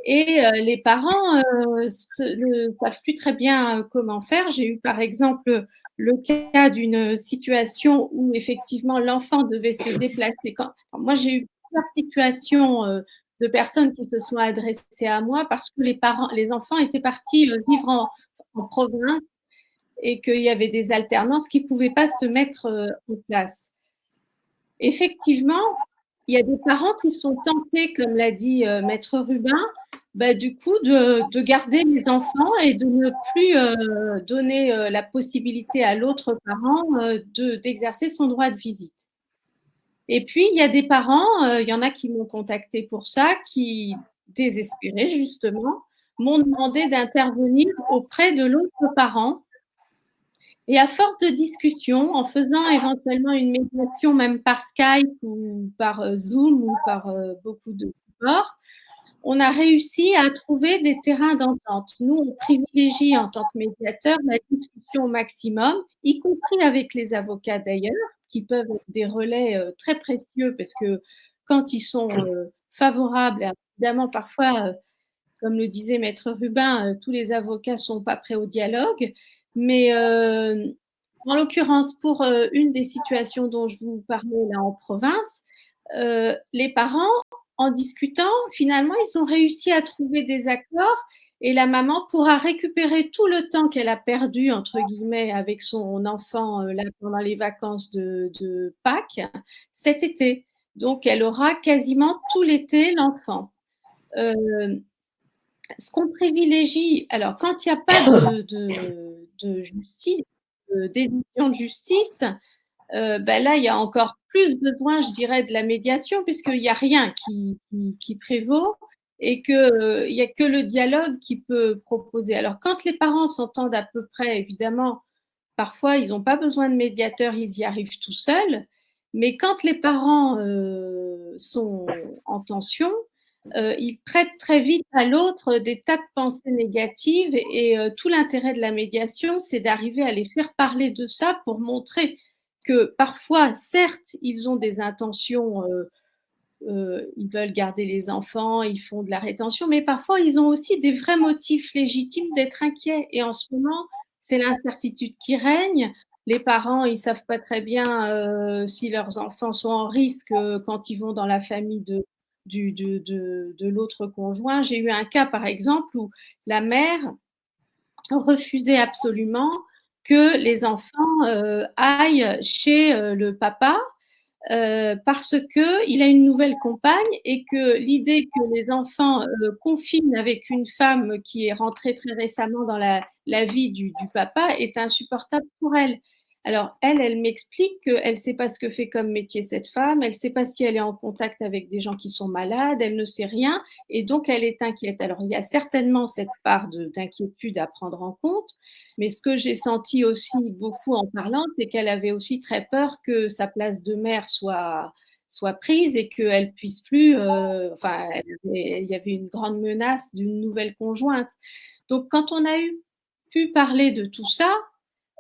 et les parents ne savent plus très bien comment faire. J'ai eu, par exemple, le cas d'une situation où, effectivement, l'enfant devait se déplacer. Moi, j'ai eu plusieurs situations de personnes qui se sont adressées à moi parce que les enfants étaient partis vivre en province et qu'il y avait des alternances qui ne pouvaient pas se mettre en place. Effectivement, il y a des parents qui sont tentés, comme l'a dit Maître Rubin, du coup, de garder les enfants et de ne plus donner la possibilité à l'autre parent d'exercer son droit de visite. Et puis, il y a des parents, il y en a qui m'ont contacté pour ça, qui, désespérés justement, m'ont demandé d'intervenir auprès de l'autre parent. Et à force de discussion, en faisant éventuellement une médiation même par Skype ou par Zoom ou par beaucoup de supports, on a réussi à trouver des terrains d'entente. Nous, on privilégie en tant que médiateur la discussion au maximum, y compris avec les avocats d'ailleurs, qui peuvent être des relais très précieux parce que quand ils sont favorables, évidemment parfois, comme le disait Maître Rubin, tous les avocats ne sont pas prêts au dialogue, mais en l'occurrence, pour une des situations dont je vous parlais là en province, les parents, en discutant, finalement, ils ont réussi à trouver des accords et la maman pourra récupérer tout le temps qu'elle a perdu, entre guillemets, avec son enfant là, pendant les vacances de Pâques cet été. Donc, elle aura quasiment tout l'été l'enfant. Ce qu'on privilégie, alors quand il n'y a pas de justice, de décision de justice, là, il y a encore plus besoin, je dirais, de la médiation, puisqu'il n'y a rien qui prévaut et qu'il n'y a que le dialogue qui peut proposer. Alors, quand les parents s'entendent à peu près, évidemment, parfois, ils n'ont pas besoin de médiateur, ils y arrivent tout seuls. Mais quand les parents sont en tension, ils prêtent très vite à l'autre des tas de pensées négatives et tout l'intérêt de la médiation, c'est d'arriver à les faire parler de ça pour montrer que parfois, certes, ils ont des intentions, ils veulent garder les enfants, ils font de la rétention, mais parfois, ils ont aussi des vrais motifs légitimes d'être inquiets. Et en ce moment, c'est l'incertitude qui règne. Les parents, ils ne savent pas très bien si leurs enfants sont en risque quand ils vont dans la famille de l'autre conjoint. J'ai eu un cas, par exemple, où la mère refusait absolument que les enfants aillent chez le papa parce qu'il a une nouvelle compagne et que l'idée que les enfants confinent avec une femme qui est rentrée très récemment dans la vie du papa est insupportable pour elle. Alors, elle m'explique qu'elle ne sait pas ce que fait comme métier cette femme, elle ne sait pas si elle est en contact avec des gens qui sont malades, elle ne sait rien et donc elle est inquiète. Alors, il y a certainement cette part d'inquiétude à prendre en compte, mais ce que j'ai senti aussi beaucoup en parlant, c'est qu'elle avait aussi très peur que sa place de mère soit prise et qu'elle puisse plus, il y avait une grande menace d'une nouvelle conjointe. Donc, quand on a pu parler de tout ça,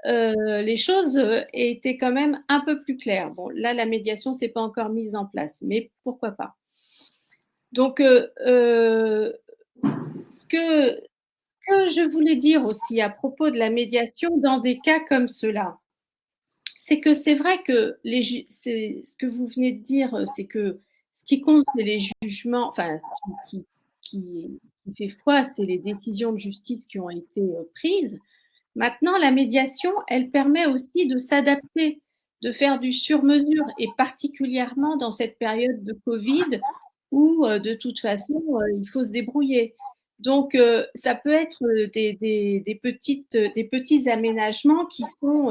les choses étaient quand même un peu plus claires. Bon, là, la médiation ne s'est pas encore mise en place, mais pourquoi pas. Donc, ce que je voulais dire aussi à propos de la médiation dans des cas comme ceux-là, c'est que c'est vrai que c'est ce que vous venez de dire, c'est que ce qui compte, c'est les jugements, enfin, ce qui fait foi, c'est les décisions de justice qui ont été prises. Maintenant, la médiation, elle permet aussi de s'adapter, de faire du sur-mesure, et particulièrement dans cette période de Covid où, de toute façon, il faut se débrouiller. Donc, ça peut être des petits aménagements qui sont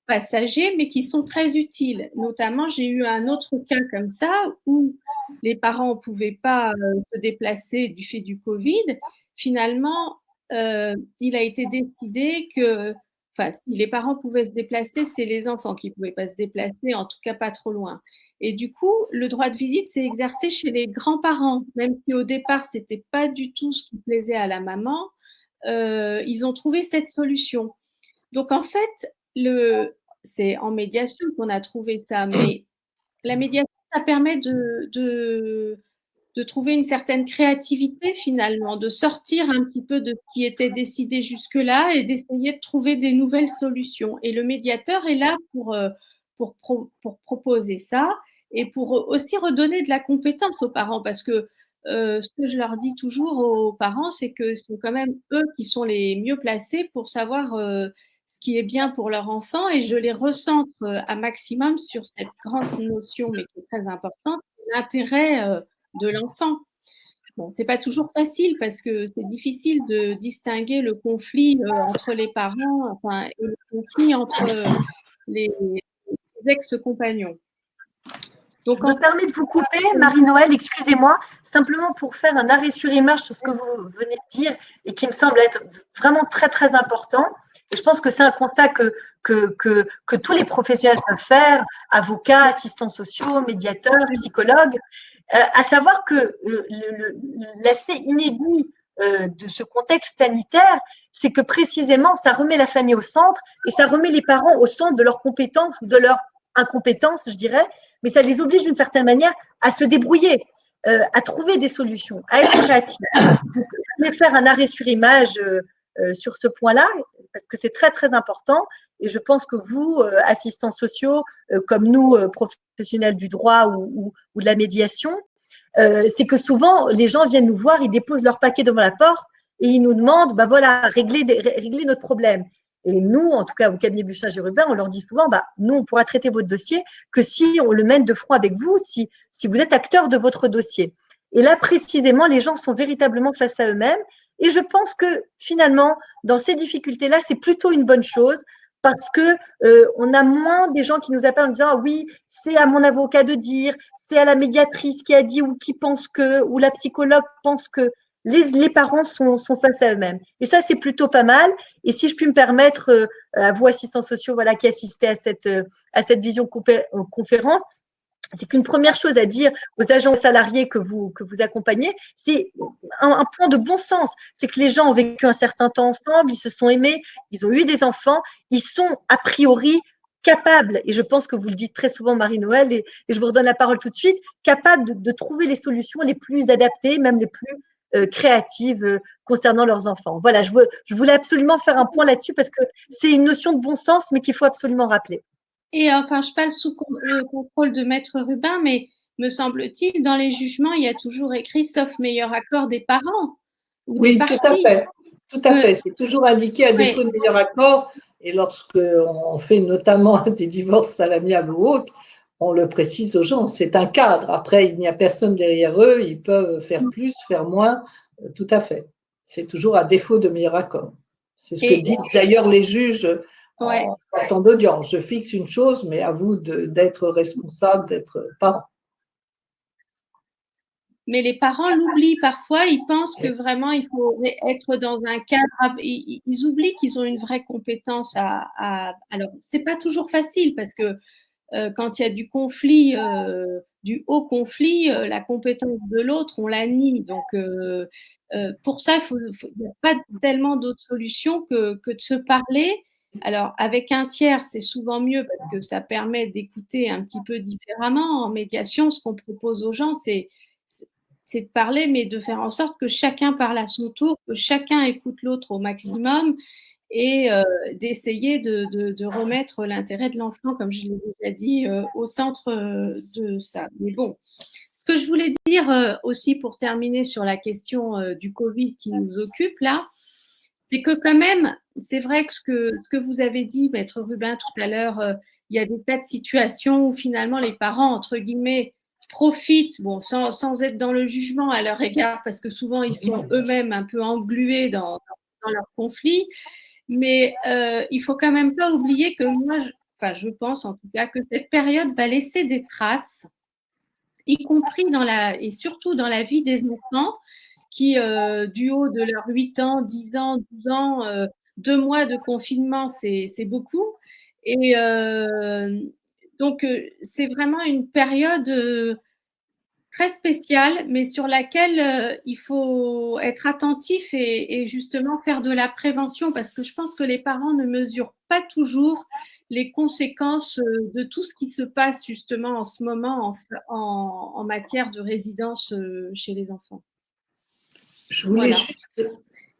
passagers, mais qui sont très utiles. Notamment, j'ai eu un autre cas comme ça où les parents ne pouvaient pas se déplacer du fait du Covid. Finalement, il a été décidé que, enfin, si les parents pouvaient se déplacer, c'est les enfants qui ne pouvaient pas se déplacer, en tout cas pas trop loin. Et du coup, le droit de visite s'est exercé chez les grands-parents, même si au départ, ce n'était pas du tout ce qui plaisait à la maman. Ils ont trouvé cette solution. Donc, en fait, c'est en médiation qu'on a trouvé ça, mais la médiation, ça permet de trouver une certaine créativité finalement, de sortir un petit peu de ce qui était décidé jusque-là et d'essayer de trouver des nouvelles solutions. Et le médiateur est là pour proposer ça et pour aussi redonner de la compétence aux parents parce que ce que je leur dis toujours aux parents, c'est que c'est quand même eux qui sont les mieux placés pour savoir ce qui est bien pour leur enfant et je les recentre à maximum sur cette grande notion, mais qui est très importante, l'intérêt de l'enfant. Bon, c'est pas toujours facile parce que c'est difficile de distinguer le conflit entre les parents, enfin, et le conflit entre les ex-compagnons. Donc, je me permets de vous couper, Marie-Noël, excusez-moi, simplement pour faire un arrêt sur image sur ce que vous venez de dire et qui me semble être vraiment très, très important. Et je pense que c'est un constat que tous les professionnels peuvent faire, avocats, assistants sociaux, médiateurs, psychologues, à savoir que l'aspect inédit de ce contexte sanitaire, c'est que précisément, ça remet la famille au centre et ça remet les parents au centre de leurs compétences ou de leur incompétence, je dirais, mais ça les oblige d'une certaine manière à se débrouiller, à trouver des solutions, à être créatifs. Donc, je vais faire un arrêt sur image sur ce point-là, parce que c'est très, très important. Et je pense que vous, assistants sociaux, comme nous, professionnels du droit ou de la médiation, c'est que souvent, les gens viennent nous voir, ils déposent leur paquet devant la porte et ils nous demandent, ben voilà, régler notre problème. Et nous, en tout cas, au cabinet Buchin-Gérubin, on leur dit souvent, bah, nous, on pourra traiter votre dossier que si on le mène de front avec vous, si vous êtes acteur de votre dossier. Et là, précisément, les gens sont véritablement face à eux-mêmes. Et je pense que finalement, dans ces difficultés-là, c'est plutôt une bonne chose parce que on a moins des gens qui nous appellent en disant ah, oui, c'est à mon avocat de dire, c'est à la médiatrice qui a dit ou qui pense que, ou la psychologue pense que. Les parents sont face à eux-mêmes. Et ça, c'est plutôt pas mal. Et si je puis me permettre, à vous, assistants sociaux, voilà, qui assistez à cette vision conférence, c'est qu'une première chose à dire aux agents salariés que vous accompagnez, c'est un point de bon sens. C'est que les gens ont vécu un certain temps ensemble, ils se sont aimés, ils ont eu des enfants, ils sont a priori capables, et je pense que vous le dites très souvent, Marie-Noël, et je vous redonne la parole tout de suite, capables de trouver les solutions les plus adaptées, même les plus créatives concernant leurs enfants. Voilà, je voulais absolument faire un point là-dessus parce que c'est une notion de bon sens, mais qu'il faut absolument rappeler. Et enfin, je parle sous le contrôle de Maître Rubin, mais me semble-t-il, dans les jugements, il y a toujours écrit sauf meilleur accord des parents ou des parties. Tout à fait. Tout à fait. C'est toujours indiqué à défaut de meilleur accord. Et lorsqu'on fait notamment des divorces à l'amiable ou autre, on le précise aux gens. C'est un cadre. Après, il n'y a personne derrière eux. Ils peuvent faire plus, faire moins. Tout à fait. C'est toujours à défaut de meilleur accord. C'est ce que disent d'ailleurs les juges en sortant d'audience. Je fixe une chose, mais à vous d'être responsable, d'être parent. Mais les parents l'oublient parfois, ils pensent que vraiment il faut être dans un cadre, ils oublient qu'ils ont une vraie compétence alors, c'est pas toujours facile parce que quand il y a du conflit, du haut conflit, la compétence de l'autre, on la nie. Donc, pour ça, il n'y a pas tellement d'autres solutions que de se parler. Alors, avec un tiers, c'est souvent mieux parce que ça permet d'écouter un petit peu différemment. En médiation, ce qu'on propose aux gens, c'est de parler, mais de faire en sorte que chacun parle à son tour, que chacun écoute l'autre au maximum et d'essayer de remettre l'intérêt de l'enfant, comme je l'ai déjà dit, au centre de ça. Mais bon, ce que je voulais dire aussi pour terminer sur la question du Covid qui nous occupe là, c'est que quand même, c'est vrai que ce que vous avez dit, Maître Rubin, tout à l'heure, il y a des tas de situations où finalement les parents, entre guillemets, profitent, bon, sans être dans le jugement à leur égard, parce que souvent ils sont eux-mêmes un peu englués dans leur conflit, mais il faut quand même pas oublier que moi, je pense en tout cas que cette période va laisser des traces, y compris et surtout dans la vie des enfants qui, du haut de leurs 8 ans, 10 ans, 12 ans, 2 mois de confinement, c'est beaucoup. Et donc, c'est vraiment une période très spéciale, mais sur laquelle il faut être attentif et justement faire de la prévention, parce que je pense que les parents ne mesurent pas toujours les conséquences de tout ce qui se passe justement en ce moment en matière de résidence chez les enfants. Je voulais Voilà.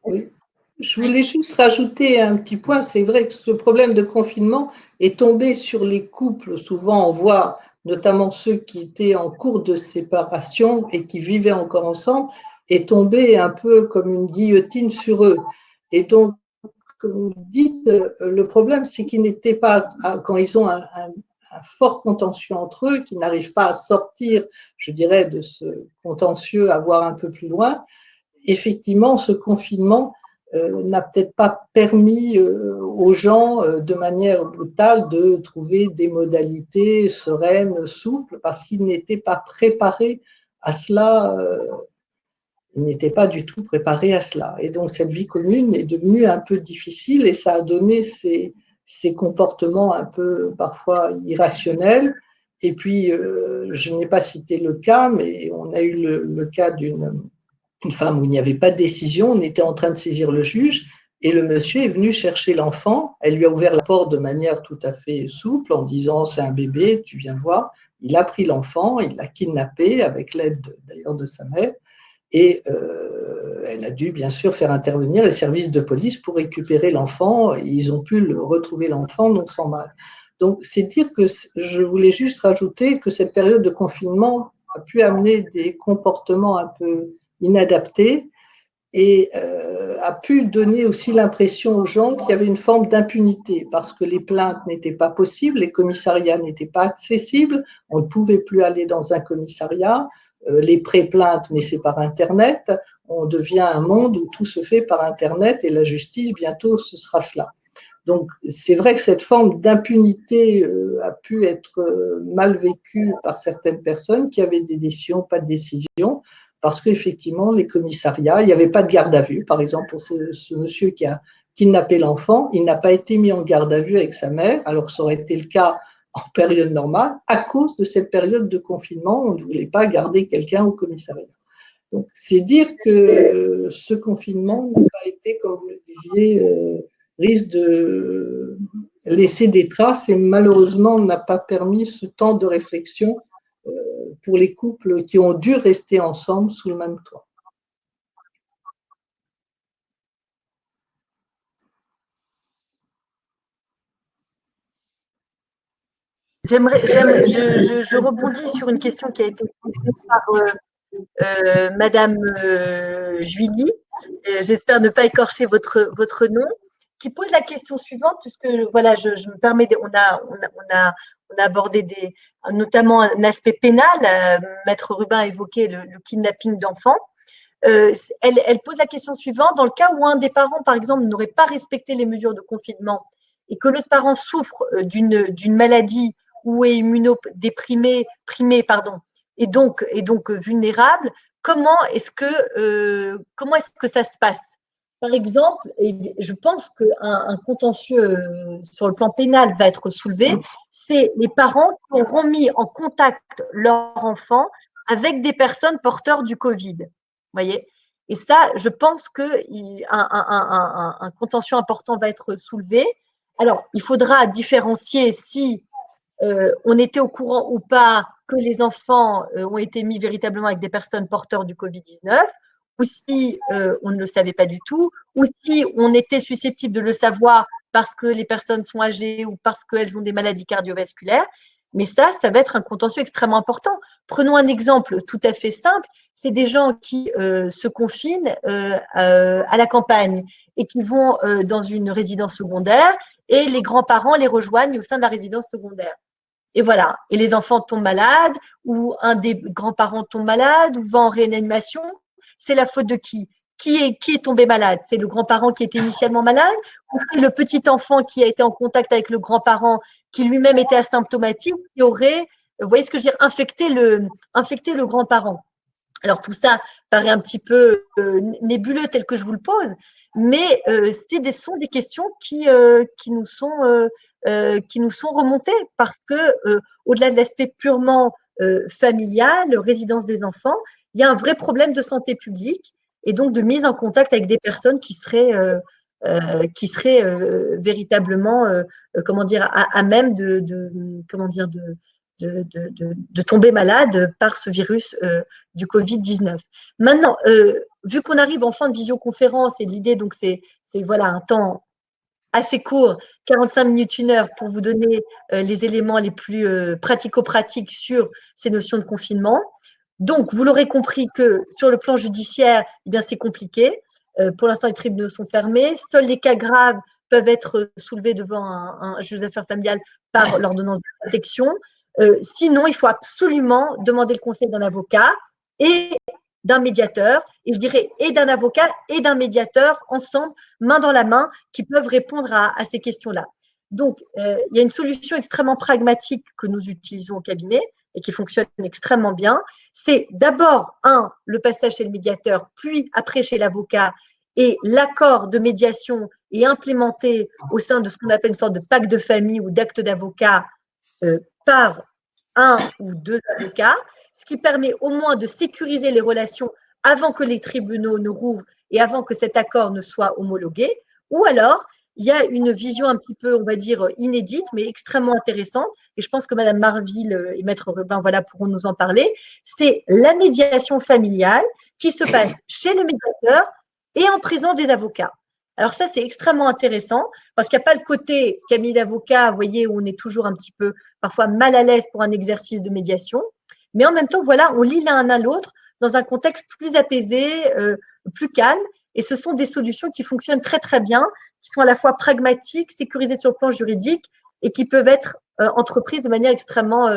oui. Je voulais juste rajouter un petit point. C'est vrai que ce problème de confinement est tombé sur les couples. Souvent, on voit notamment ceux qui étaient en cours de séparation et qui vivaient encore ensemble, est tombé un peu comme une guillotine sur eux. Et donc, comme vous dites, le problème, c'est qu'ils n'étaient pas, quand ils ont un fort contentieux entre eux, qu'ils n'arrivent pas à sortir, je dirais, de ce contentieux, à voir un peu plus loin. Effectivement, ce confinement n'a peut-être pas permis aux gens de manière brutale de trouver des modalités sereines, souples, parce qu'ils n'étaient pas préparés à cela. Ils n'étaient pas du tout préparés à cela. Et donc, cette vie commune est devenue un peu difficile et ça a donné ces comportements un peu parfois irrationnels. Et puis, je n'ai pas cité le cas, mais on a eu le cas d'une femme où il n'y avait pas de décision, on était en train de saisir le juge et le monsieur est venu chercher l'enfant. Elle lui a ouvert la porte de manière tout à fait souple en disant c'est un bébé, tu viens voir. Il a pris l'enfant, il l'a kidnappé avec l'aide d'ailleurs de sa mère et elle a dû bien sûr faire intervenir les services de police pour récupérer l'enfant. Ils ont pu retrouver l'enfant donc sans mal. Donc c'est dire que je voulais juste rajouter que cette période de confinement a pu amener des comportements un peu inadapté et a pu donner aussi l'impression aux gens qu'il y avait une forme d'impunité parce que les plaintes n'étaient pas possibles, les commissariats n'étaient pas accessibles, on ne pouvait plus aller dans un commissariat, les pré-plaintes, mais c'est par Internet, on devient un monde où tout se fait par Internet et la justice, bientôt, ce sera cela. Donc, c'est vrai que cette forme d'impunité a pu être mal vécue par certaines personnes qui avaient des décisions, pas de décision, parce qu'effectivement, les commissariats, il n'y avait pas de garde à vue. Par exemple, pour ce monsieur qui a kidnappé l'enfant, il n'a pas été mis en garde à vue avec sa mère, alors que ça aurait été le cas en période normale, à cause de cette période de confinement, on ne voulait pas garder quelqu'un au commissariat. Donc, c'est dire que ce confinement n'a pas été, comme vous le disiez, risque de laisser des traces et malheureusement n'a pas permis ce temps de réflexion pour les couples qui ont dû rester ensemble sous le même toit. Je rebondis sur une question qui a été posée par Madame Juilly. J'espère ne pas écorcher votre nom, qui pose la question suivante, puisque voilà, je me permets, on a abordé notamment un aspect pénal. Maître Rubin a évoqué le kidnapping d'enfants. Elle pose la question suivante: dans le cas où un des parents, par exemple, n'aurait pas respecté les mesures de confinement et que l'autre parent souffre d'une maladie ou est immunodéprimé, et donc vulnérable, comment est-ce que ça se passe? Par exemple, et je pense qu'un contentieux sur le plan pénal va être soulevé, c'est les parents qui auront mis en contact leur enfant avec des personnes porteurs du Covid. Voyez. Et ça, je pense qu'un contentieux important va être soulevé. Alors, il faudra différencier si on était au courant ou pas que les enfants ont été mis véritablement avec des personnes porteurs du Covid-19, ou si on ne le savait pas du tout, ou si on était susceptible de le savoir parce que les personnes sont âgées ou parce qu'elles ont des maladies cardiovasculaires. Mais ça va être un contentieux extrêmement important. Prenons un exemple tout à fait simple. C'est des gens qui se confinent à la campagne et qui vont dans une résidence secondaire et les grands-parents les rejoignent au sein de la résidence secondaire. et voilà. Et les enfants tombent malades, ou un des grands-parents tombe malade, ou va en réanimation. C'est la faute de qui? Qui est tombé malade? C'est le grand-parent qui était initialement malade, ou c'est le petit enfant qui a été en contact avec le grand-parent qui lui-même était asymptomatique, qui aurait, vous voyez ce que je veux dire, infecté le grand-parent. Alors tout ça paraît un petit peu nébuleux tel que je vous le pose, mais sont des questions qui nous sont remontées parce que au-delà de l'aspect purement familial, résidence des enfants, il y a un vrai problème de santé publique et donc de mise en contact avec des personnes qui seraient véritablement comment dire à même de tomber malade par ce virus du Covid-19. Maintenant, vu qu'on arrive en fin de visioconférence et l'idée, donc, c'est voilà, un temps assez court, 45 minutes, 1 heure, pour vous donner les éléments les plus pratico-pratiques sur ces notions de confinement. Donc, vous l'aurez compris que sur le plan judiciaire, eh bien, c'est compliqué. Pour l'instant, les tribunaux sont fermés. Seuls les cas graves peuvent être soulevés devant un juge des affaires familiales par l'ordonnance de protection. Sinon, il faut absolument demander le conseil d'un avocat et d'un médiateur, et je dirais et d'un avocat et d'un médiateur ensemble, main dans la main, qui peuvent répondre à ces questions-là. Donc, il y a une solution extrêmement pragmatique que nous utilisons au cabinet et qui fonctionne extrêmement bien. C'est d'abord, le passage chez le médiateur, puis après chez l'avocat, et l'accord de médiation est implémenté au sein de ce qu'on appelle une sorte de pacte de famille ou d'acte d'avocat par 1 ou 2 avocats, ce qui permet au moins de sécuriser les relations avant que les tribunaux ne rouvrent et avant que cet accord ne soit homologué. Ou alors, il y a une vision un petit peu, on va dire, inédite, mais extrêmement intéressante, et je pense que Mme Marville et Maître Rubin pourront nous en parler, c'est la médiation familiale qui se passe chez le médiateur et en présence des avocats. Alors ça, c'est extrêmement intéressant parce qu'il n'y a pas le côté cabinet d'avocat, vous voyez, où on est toujours un petit peu parfois mal à l'aise pour un exercice de médiation. Mais en même temps, voilà, on lit l'un à l'autre dans un contexte plus apaisé, plus calme. Et ce sont des solutions qui fonctionnent très, très bien, qui sont à la fois pragmatiques, sécurisées sur le plan juridique et qui peuvent être entreprises de manière extrêmement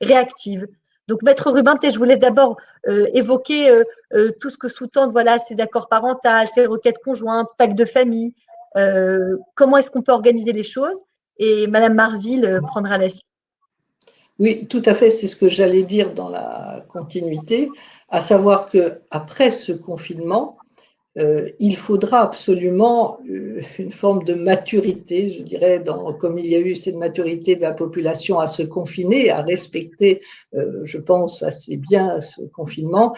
réactive. Donc, Maître Rubin, peut-être je vous laisse d'abord évoquer tout ce que sous-tendent voilà, ces accords parentaux, ces requêtes conjointes, pacte de famille. Comment est-ce qu'on peut organiser les choses? Et Mme Marville prendra la suite. Oui, tout à fait, c'est ce que j'allais dire dans la continuité, à savoir qu'après ce confinement, il faudra absolument une forme de maturité, je dirais, comme il y a eu cette maturité de la population à se confiner, à respecter, je pense, assez bien ce confinement,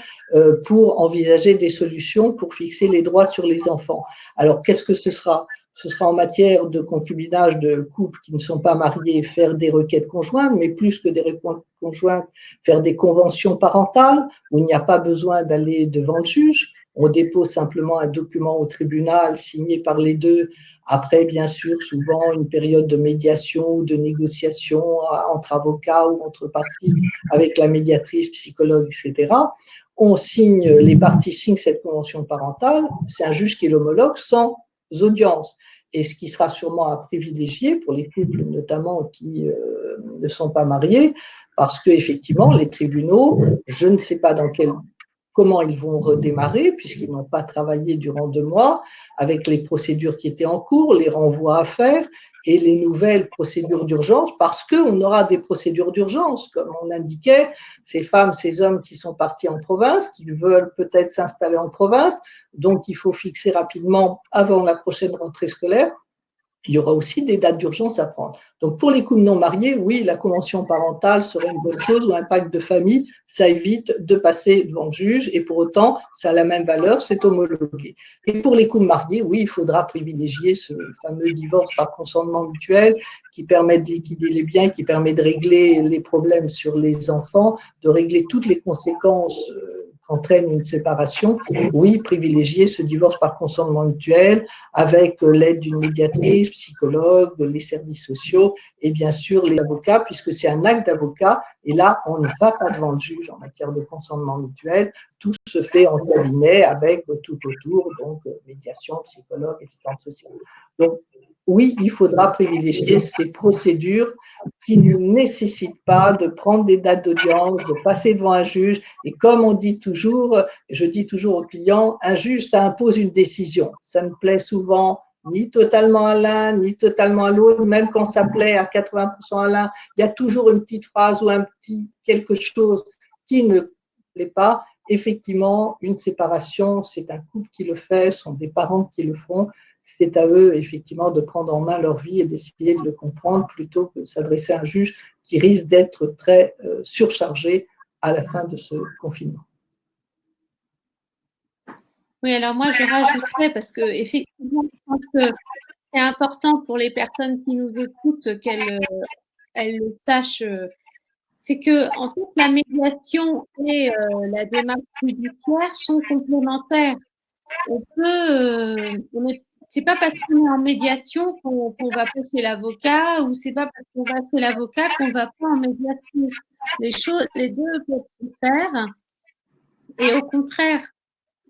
pour envisager des solutions pour fixer les droits sur les enfants. Alors, qu'est-ce que ce sera? Ce sera en matière de concubinage de couples qui ne sont pas mariés, faire des requêtes conjointes, mais plus que des requêtes conjointes, faire des conventions parentales où il n'y a pas besoin d'aller devant le juge. On dépose simplement un document au tribunal signé par les deux. Après, bien sûr, souvent une période de médiation ou de négociation entre avocats ou entre parties avec la médiatrice, psychologue, etc. Les parties signent cette convention parentale. C'est un juge qui l'homologue sans audience. Et ce qui sera sûrement à privilégier pour les couples notamment qui ne sont pas mariés, parce qu'effectivement, les tribunaux, je ne sais pas comment ils vont redémarrer, puisqu'ils n'ont pas travaillé durant 2 mois, avec les procédures qui étaient en cours, les renvois à faire et les nouvelles procédures d'urgence, parce qu'on aura des procédures d'urgence, comme on indiquait, ces femmes, ces hommes qui sont partis en province, qui veulent peut-être s'installer en province, donc il faut fixer rapidement avant la prochaine rentrée scolaire. Il y aura aussi des dates d'urgence à prendre. Donc, pour les couples non mariés, oui, la convention parentale serait une bonne chose, ou un pacte de famille, ça évite de passer devant le juge, et pour autant, ça a la même valeur, c'est homologué. Et pour les couples mariés, oui, il faudra privilégier ce fameux divorce par consentement mutuel qui permet de liquider les biens, qui permet de régler les problèmes sur les enfants, de régler toutes les conséquences qu'entraîne une séparation. Oui, privilégier ce divorce par consentement mutuel avec l'aide d'une médiatrice, psychologue, les services sociaux et bien sûr les avocats, puisque c'est un acte d'avocat et là, on ne va pas devant le juge en matière de consentement mutuel. Tout se fait en cabinet avec tout autour, donc médiation, psychologue, assistante sociale. Donc, oui, il faudra privilégier ces procédures qui ne nécessitent pas de prendre des dates d'audience, de passer devant un juge. Et comme on dit toujours, je dis toujours aux clients, un juge, ça impose une décision. Ça ne plaît souvent ni totalement à l'un, ni totalement à l'autre, même quand ça plaît à 80% à l'un, il y a toujours une petite phrase ou un petit quelque chose qui ne plaît pas. Effectivement, une séparation, c'est un couple qui le fait, ce sont des parents qui le font. C'est à eux, effectivement, de prendre en main leur vie et d'essayer de le comprendre plutôt que de s'adresser à un juge qui risque d'être très surchargé à la fin de ce confinement. Oui, alors moi, je rajouterais, parce que effectivement, je pense que c'est important pour les personnes qui nous écoutent qu'elles le sachent. C'est que, en fait, la médiation et la démarche judiciaire sont complémentaires. On peut, c'est pas parce qu'on est en médiation qu'on va pas chez l'avocat, ou c'est pas parce qu'on va chez l'avocat qu'on va pas en médiation. Les deux peuvent se faire. Et au contraire,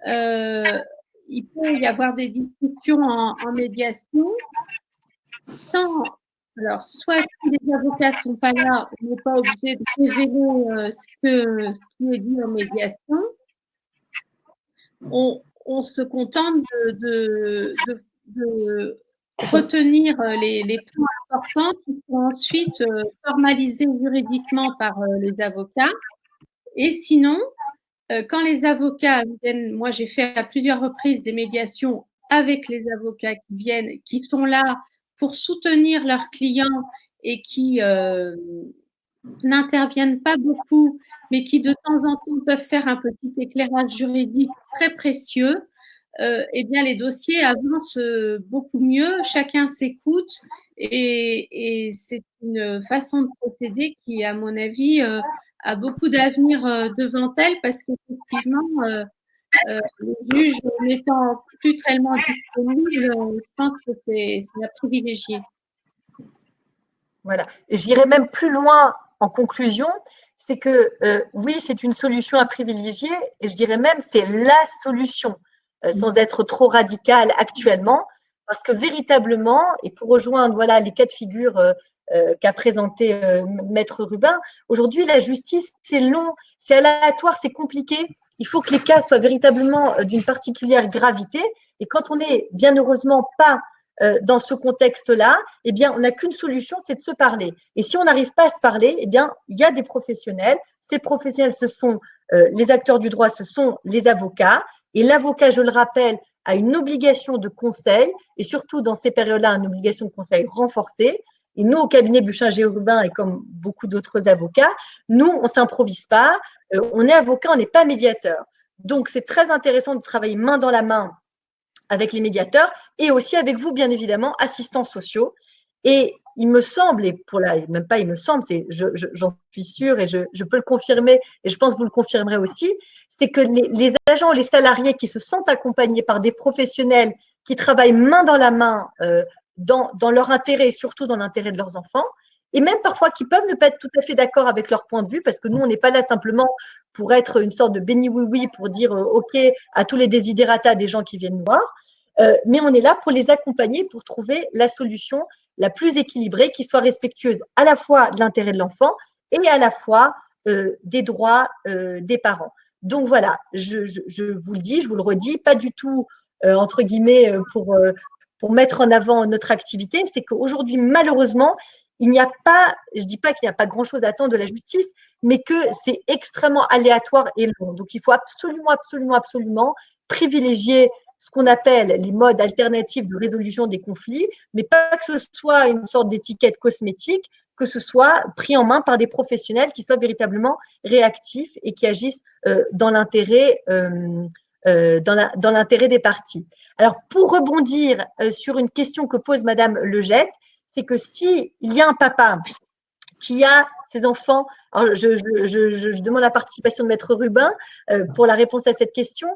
il peut y avoir des discussions en médiation sans. Alors, soit si les avocats sont pas là, on n'est pas obligé de révéler ce qui est dit en médiation. On se contente de retenir les points importants qui sont ensuite formalisés juridiquement par les avocats. Et sinon, quand les avocats viennent, moi j'ai fait à plusieurs reprises des médiations avec les avocats qui viennent, qui sont là pour soutenir leurs clients et qui n'interviennent pas beaucoup, mais qui de temps en temps peuvent faire un petit éclairage juridique très précieux. Eh bien, les dossiers avancent beaucoup mieux, chacun s'écoute et c'est une façon de procéder qui, à mon avis, a beaucoup d'avenir devant elle parce qu'effectivement, les juges n'étant plus tellement disponibles, je pense que c'est à privilégier. Voilà. Et j'irai même plus loin en conclusion, c'est que oui, c'est une solution à privilégier et je dirais même c'est la solution. Sans être trop radical actuellement, parce que véritablement, et pour rejoindre voilà, les cas de figure qu'a présenté Maître Rubin, aujourd'hui, la justice, c'est long, c'est aléatoire, c'est compliqué. Il faut que les cas soient véritablement d'une particulière gravité. Et quand on n'est bien heureusement pas dans ce contexte-là, eh bien, on n'a qu'une solution, c'est de se parler. Et si on n'arrive pas à se parler, eh bien, il y a des professionnels. Ces professionnels, ce sont les acteurs du droit, ce sont les avocats. Et l'avocat, je le rappelle, a une obligation de conseil, et surtout dans ces périodes-là, une obligation de conseil renforcée. Et nous, au cabinet Buchinger-Rubin, et comme beaucoup d'autres avocats, nous, on ne s'improvise pas, on est avocat, on n'est pas médiateur. Donc, c'est très intéressant de travailler main dans la main avec les médiateurs et aussi avec vous, bien évidemment, assistants sociaux. Et il me semble, et pour la, même pas il me semble, j'en suis sûre et je peux le confirmer, et je pense que vous le confirmerez aussi, c'est que les agents, les salariés qui se sentent accompagnés par des professionnels qui travaillent main dans la main dans leur intérêt et surtout dans l'intérêt de leurs enfants, et même parfois qui peuvent ne pas être tout à fait d'accord avec leur point de vue, parce que nous, on n'est pas là simplement pour être une sorte de béni-oui-oui, pour dire OK à tous les désidératas des gens qui viennent nous voir, mais on est là pour les accompagner, pour trouver la solution la plus équilibrée, qui soit respectueuse à la fois de l'intérêt de l'enfant et à la fois des droits des parents. Donc voilà, je vous le dis, je vous le redis, pas du tout, entre guillemets, pour mettre en avant notre activité, c'est qu'aujourd'hui, malheureusement, il n'y a pas, je ne dis pas qu'il n'y a pas grand-chose à attendre de la justice, mais que c'est extrêmement aléatoire et long. Donc, il faut absolument, absolument, absolument privilégier ce qu'on appelle les modes alternatifs de résolution des conflits, mais pas que ce soit une sorte d'étiquette cosmétique, que ce soit pris en main par des professionnels qui soient véritablement réactifs et qui agissent dans l'intérêt dans l'intérêt des parties. Alors, pour rebondir sur une question que pose Madame Legette, c'est que s'il y a un papa qui a ses enfants, alors je demande la participation de Maître Rubin pour la réponse à cette question,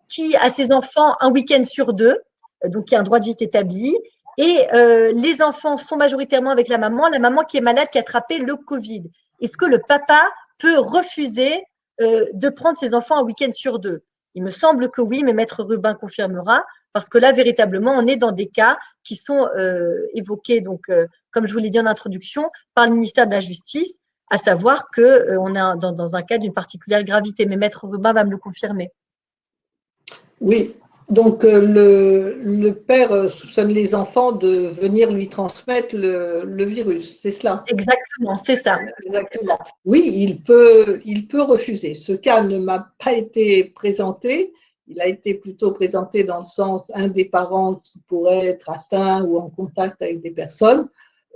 qui a ses enfants un week-end sur deux, donc qui a un droit de visite établi, et les enfants sont majoritairement avec la maman qui est malade, qui a attrapé le Covid. Est-ce que le papa peut refuser de prendre ses enfants un week-end sur deux? Il me semble que oui, mais Maître Rubin confirmera. parce que là, véritablement, on est dans des cas qui sont évoqués, donc, comme je vous l'ai dit en introduction, par le ministère de la Justice, à savoir qu'on est dans un cas d'une particulière gravité. Mais Maître Rubin va me le confirmer. Oui, donc le père soupçonne les enfants de venir lui transmettre le virus, c'est cela? Exactement, c'est ça. Exactement. Oui, il peut refuser. Ce cas ne m'a pas été présenté. Il a été plutôt présenté dans le sens un des parents qui pourrait être atteint ou en contact avec des personnes.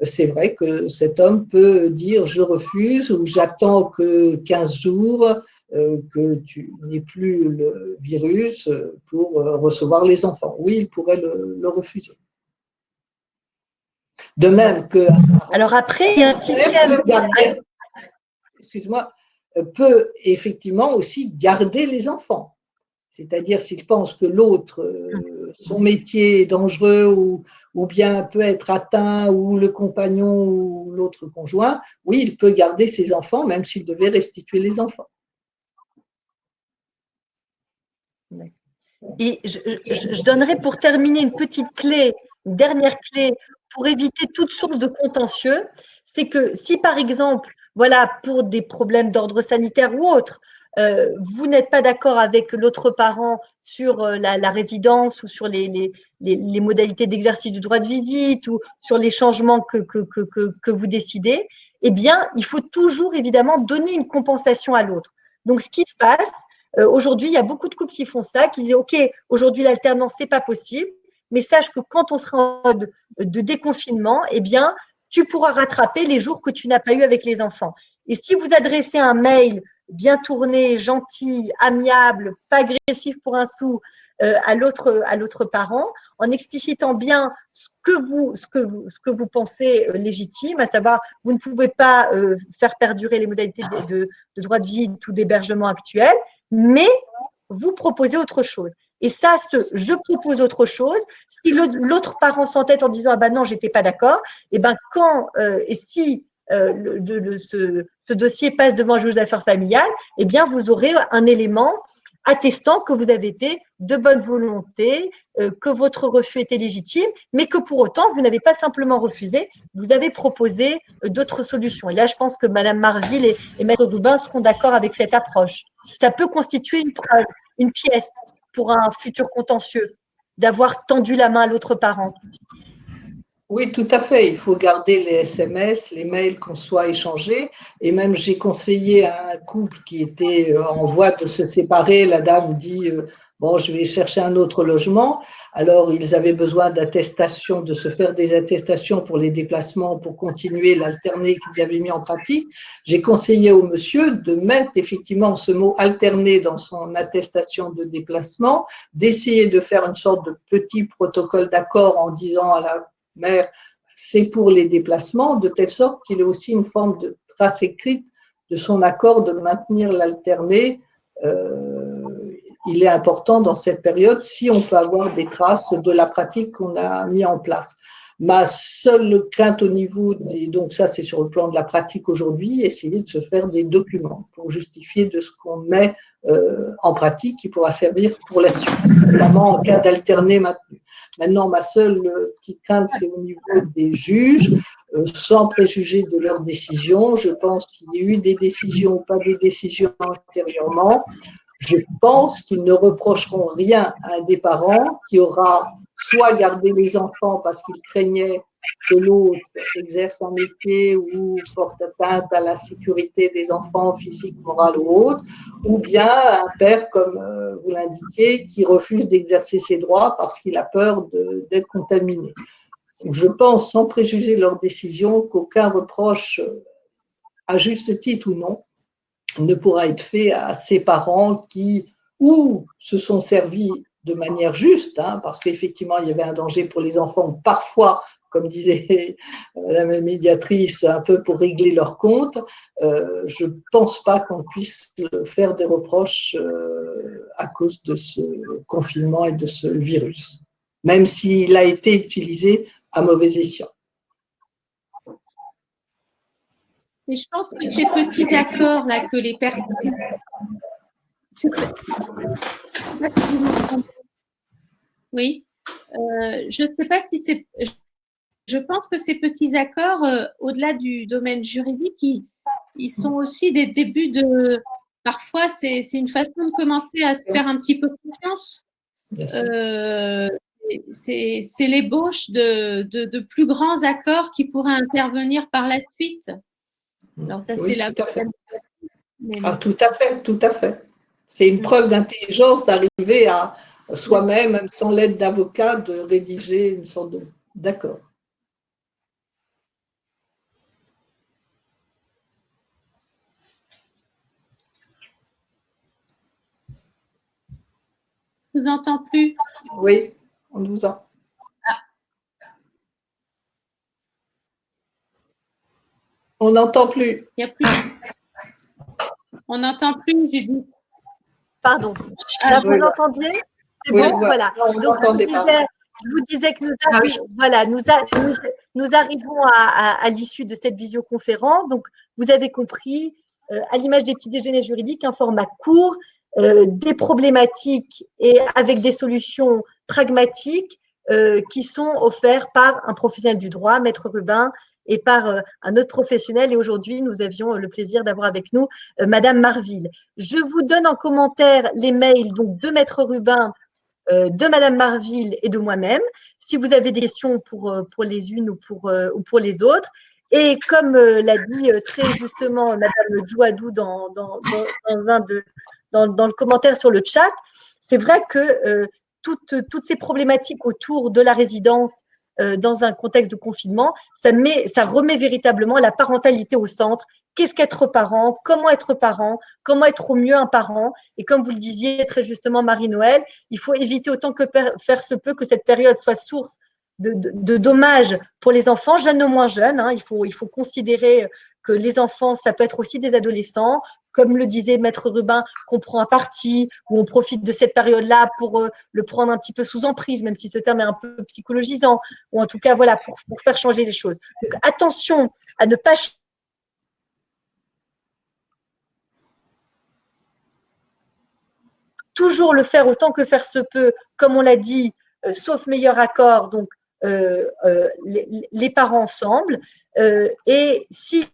C'est vrai que cet homme peut dire je refuse ou j'attends que 15 jours que tu n'aies plus le virus pour recevoir les enfants. Oui, il pourrait le refuser. De même que… Alors après, il y a un système… Excuse-moi, peut effectivement aussi garder les enfants. C'est-à-dire s'il pense que l'autre, son métier est dangereux ou bien peut être atteint, ou le compagnon ou l'autre conjoint, oui, il peut garder ses enfants, même s'il devait restituer les enfants. Et je donnerai pour terminer une petite clé, une dernière clé pour éviter toute source de contentieux. C'est que si par exemple, voilà, pour des problèmes d'ordre sanitaire ou autre, vous n'êtes pas d'accord avec l'autre parent sur la résidence ou sur les modalités d'exercice du droit de visite ou sur les changements que vous décidez, eh bien, il faut toujours évidemment donner une compensation à l'autre. Donc, ce qui se passe, aujourd'hui, il y a beaucoup de couples qui font ça, qui disent « Ok, aujourd'hui, l'alternance, ce n'est pas possible, mais sache que quand on sera en mode de déconfinement, eh bien, tu pourras rattraper les jours que tu n'as pas eu avec les enfants. » Et si vous adressez un mail bien tourné, gentil, amiable, pas agressif pour un sou à l'autre parent, en explicitant bien ce que vous pensez légitime, à savoir, vous ne pouvez pas faire perdurer les modalités de droit de visite ou d'hébergement actuels, mais vous proposez autre chose. Et ça, je propose autre chose, si l'autre parent s'entête en disant « Ah ben non, je n'étais pas d'accord », et ben si ce dossier passe devant le juge des affaires familiales, eh bien, vous aurez un élément attestant que vous avez été de bonne volonté, que votre refus était légitime, mais que pour autant, vous n'avez pas simplement refusé, vous avez proposé d'autres solutions. Et là, je pense que Mme Marville et Maître Rubin seront d'accord avec cette approche. Ça peut constituer une preuve, une pièce pour un futur contentieux, d'avoir tendu la main à l'autre parent. Oui, tout à fait. Il faut garder les SMS, les mails qu'on soit échangés. Et même, j'ai conseillé à un couple qui était en voie de se séparer. La dame dit bon, je vais chercher un autre logement. Alors, ils avaient besoin d'attestations, de se faire des attestations pour les déplacements, pour continuer l'alterné qu'ils avaient mis en pratique. J'ai conseillé au monsieur de mettre effectivement ce mot alterné dans son attestation de déplacement, d'essayer de faire une sorte de petit protocole d'accord en disant à la mère, c'est pour les déplacements, de telle sorte qu'il ait aussi une forme de trace écrite de son accord de maintenir l'alterné. Il est important dans cette période, si on peut avoir des traces de la pratique qu'on a mis en place. Ma seule crainte au niveau donc ça c'est sur le plan de la pratique aujourd'hui, essayer de se faire des documents pour justifier de ce qu'on met en pratique qui pourra servir pour la suite, notamment en cas d'alterné maintenu. Maintenant, ma seule petite crainte, c'est au niveau des juges, sans préjuger de leurs décisions. Je pense qu'il y a eu des décisions ou pas des décisions antérieurement. Je pense qu'ils ne reprocheront rien à un des parents qui aura soit gardé les enfants parce qu'il craignait que l'autre exerce un métier ou porte atteinte à la sécurité des enfants, physique, morale ou autre, ou bien un père, comme vous l'indiquiez, qui refuse d'exercer ses droits parce qu'il a peur d'être contaminé. Je pense, sans préjuger de leur décision, qu'aucun reproche, à juste titre ou non, ne pourra être fait à ces parents qui ou se sont servis de manière juste, parce qu'effectivement, il y avait un danger pour les enfants, ou parfois, comme disait la médiatrice, un peu pour régler leur compte. Je ne pense pas qu'on puisse faire des reproches à cause de ce confinement et de ce virus, même s'il a été utilisé à mauvais escient. Et je pense que ces petits accords-là que les personnes… Oui. je ne sais pas si c'est… Je pense que ces petits accords, au-delà du domaine juridique, ils sont aussi des débuts de… Parfois, c'est une façon de commencer à se faire un petit peu confiance. C'est l'ébauche de plus grands accords qui pourraient intervenir par la suite. Alors ça, Oui, c'est la… tout à fait. Mais… Ah, tout à fait, tout à fait. C'est une preuve d'intelligence d'arriver à soi-même, même sans l'aide d'avocat, de rédiger une sorte d'accord. Je vous entends plus. Oui, on nous entend. On n'entend plus. Il y a plus. On n'entend plus, Judith. Pardon. Là, vous entendiez? C'est Oui, bon, voilà. Non, on n'entendait pas. Je vous disais que nous arrivons à l'issue de cette visioconférence. Donc, vous avez compris, à l'image des petits déjeuners juridiques, un format court, des problématiques et avec des solutions pragmatiques qui sont offertes par un professionnel du droit, Maître Rubin, et par un autre professionnel. Et aujourd'hui, nous avions le plaisir d'avoir avec nous Madame Marville. Je vous donne en commentaire les mails donc, de Maître Rubin, de Madame Marville et de moi-même, si vous avez des questions pour les unes ou pour les autres. Et comme l'a dit très justement Madame Djouadou dans le commentaire sur le chat, c'est vrai que toutes ces problématiques autour de la résidence dans un contexte de confinement, ça remet véritablement la parentalité au centre. Qu'est-ce qu'être parent? Comment être parent? Comment être au mieux un parent? Et comme vous le disiez très justement, Marie-Noël, il faut éviter autant que faire se peut que cette période soit source de dommages pour les enfants, jeunes ou moins jeunes. Hein. Il faut considérer que les enfants, ça peut être aussi des adolescents. Comme le disait Maître Rubin, qu'on prend un parti, ou on profite de cette période-là pour le prendre un petit peu sous emprise, même si ce terme est un peu psychologisant, ou en tout cas, voilà, pour faire changer les choses. Donc, attention à ne pas toujours le faire autant que faire se peut, comme on l'a dit, sauf meilleur accord, donc les parents ensemble. Et si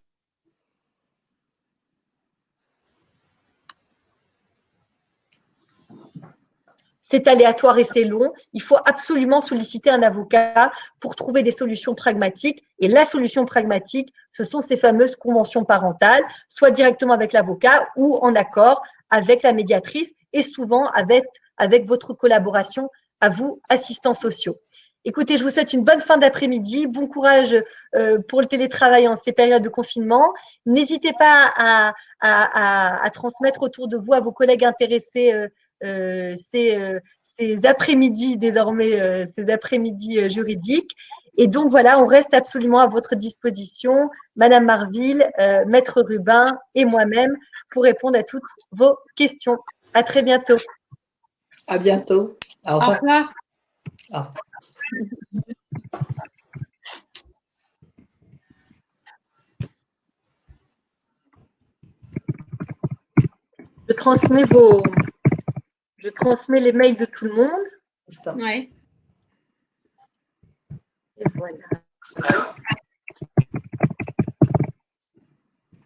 c'est aléatoire et c'est long, il faut absolument solliciter un avocat pour trouver des solutions pragmatiques. Et la solution pragmatique, ce sont ces fameuses conventions parentales, soit directement avec l'avocat ou en accord avec la médiatrice et souvent avec votre collaboration à vous, assistants sociaux. Écoutez, je vous souhaite une bonne fin d'après-midi. Bon courage pour le télétravail en ces périodes de confinement. N'hésitez pas à transmettre autour de vous à vos collègues intéressés ces après-midi désormais, ces après-midi juridiques. Et donc, voilà, on reste absolument à votre disposition, Madame Marville, Maître Rubin et moi-même pour répondre à toutes vos questions. À très bientôt. À bientôt. Au revoir. Au revoir. Ah. Je transmets les mails de tout le monde. Oui. Et voilà. Allô?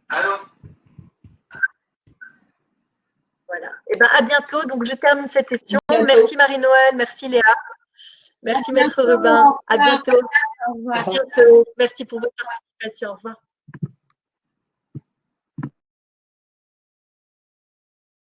Allô? Voilà. Et ben, à bientôt. Donc, je termine cette question. Merci Marie-Noël, merci Léa. Merci Maître Rubin. À bientôt. Au revoir. À bientôt. Merci pour votre participation. Au revoir.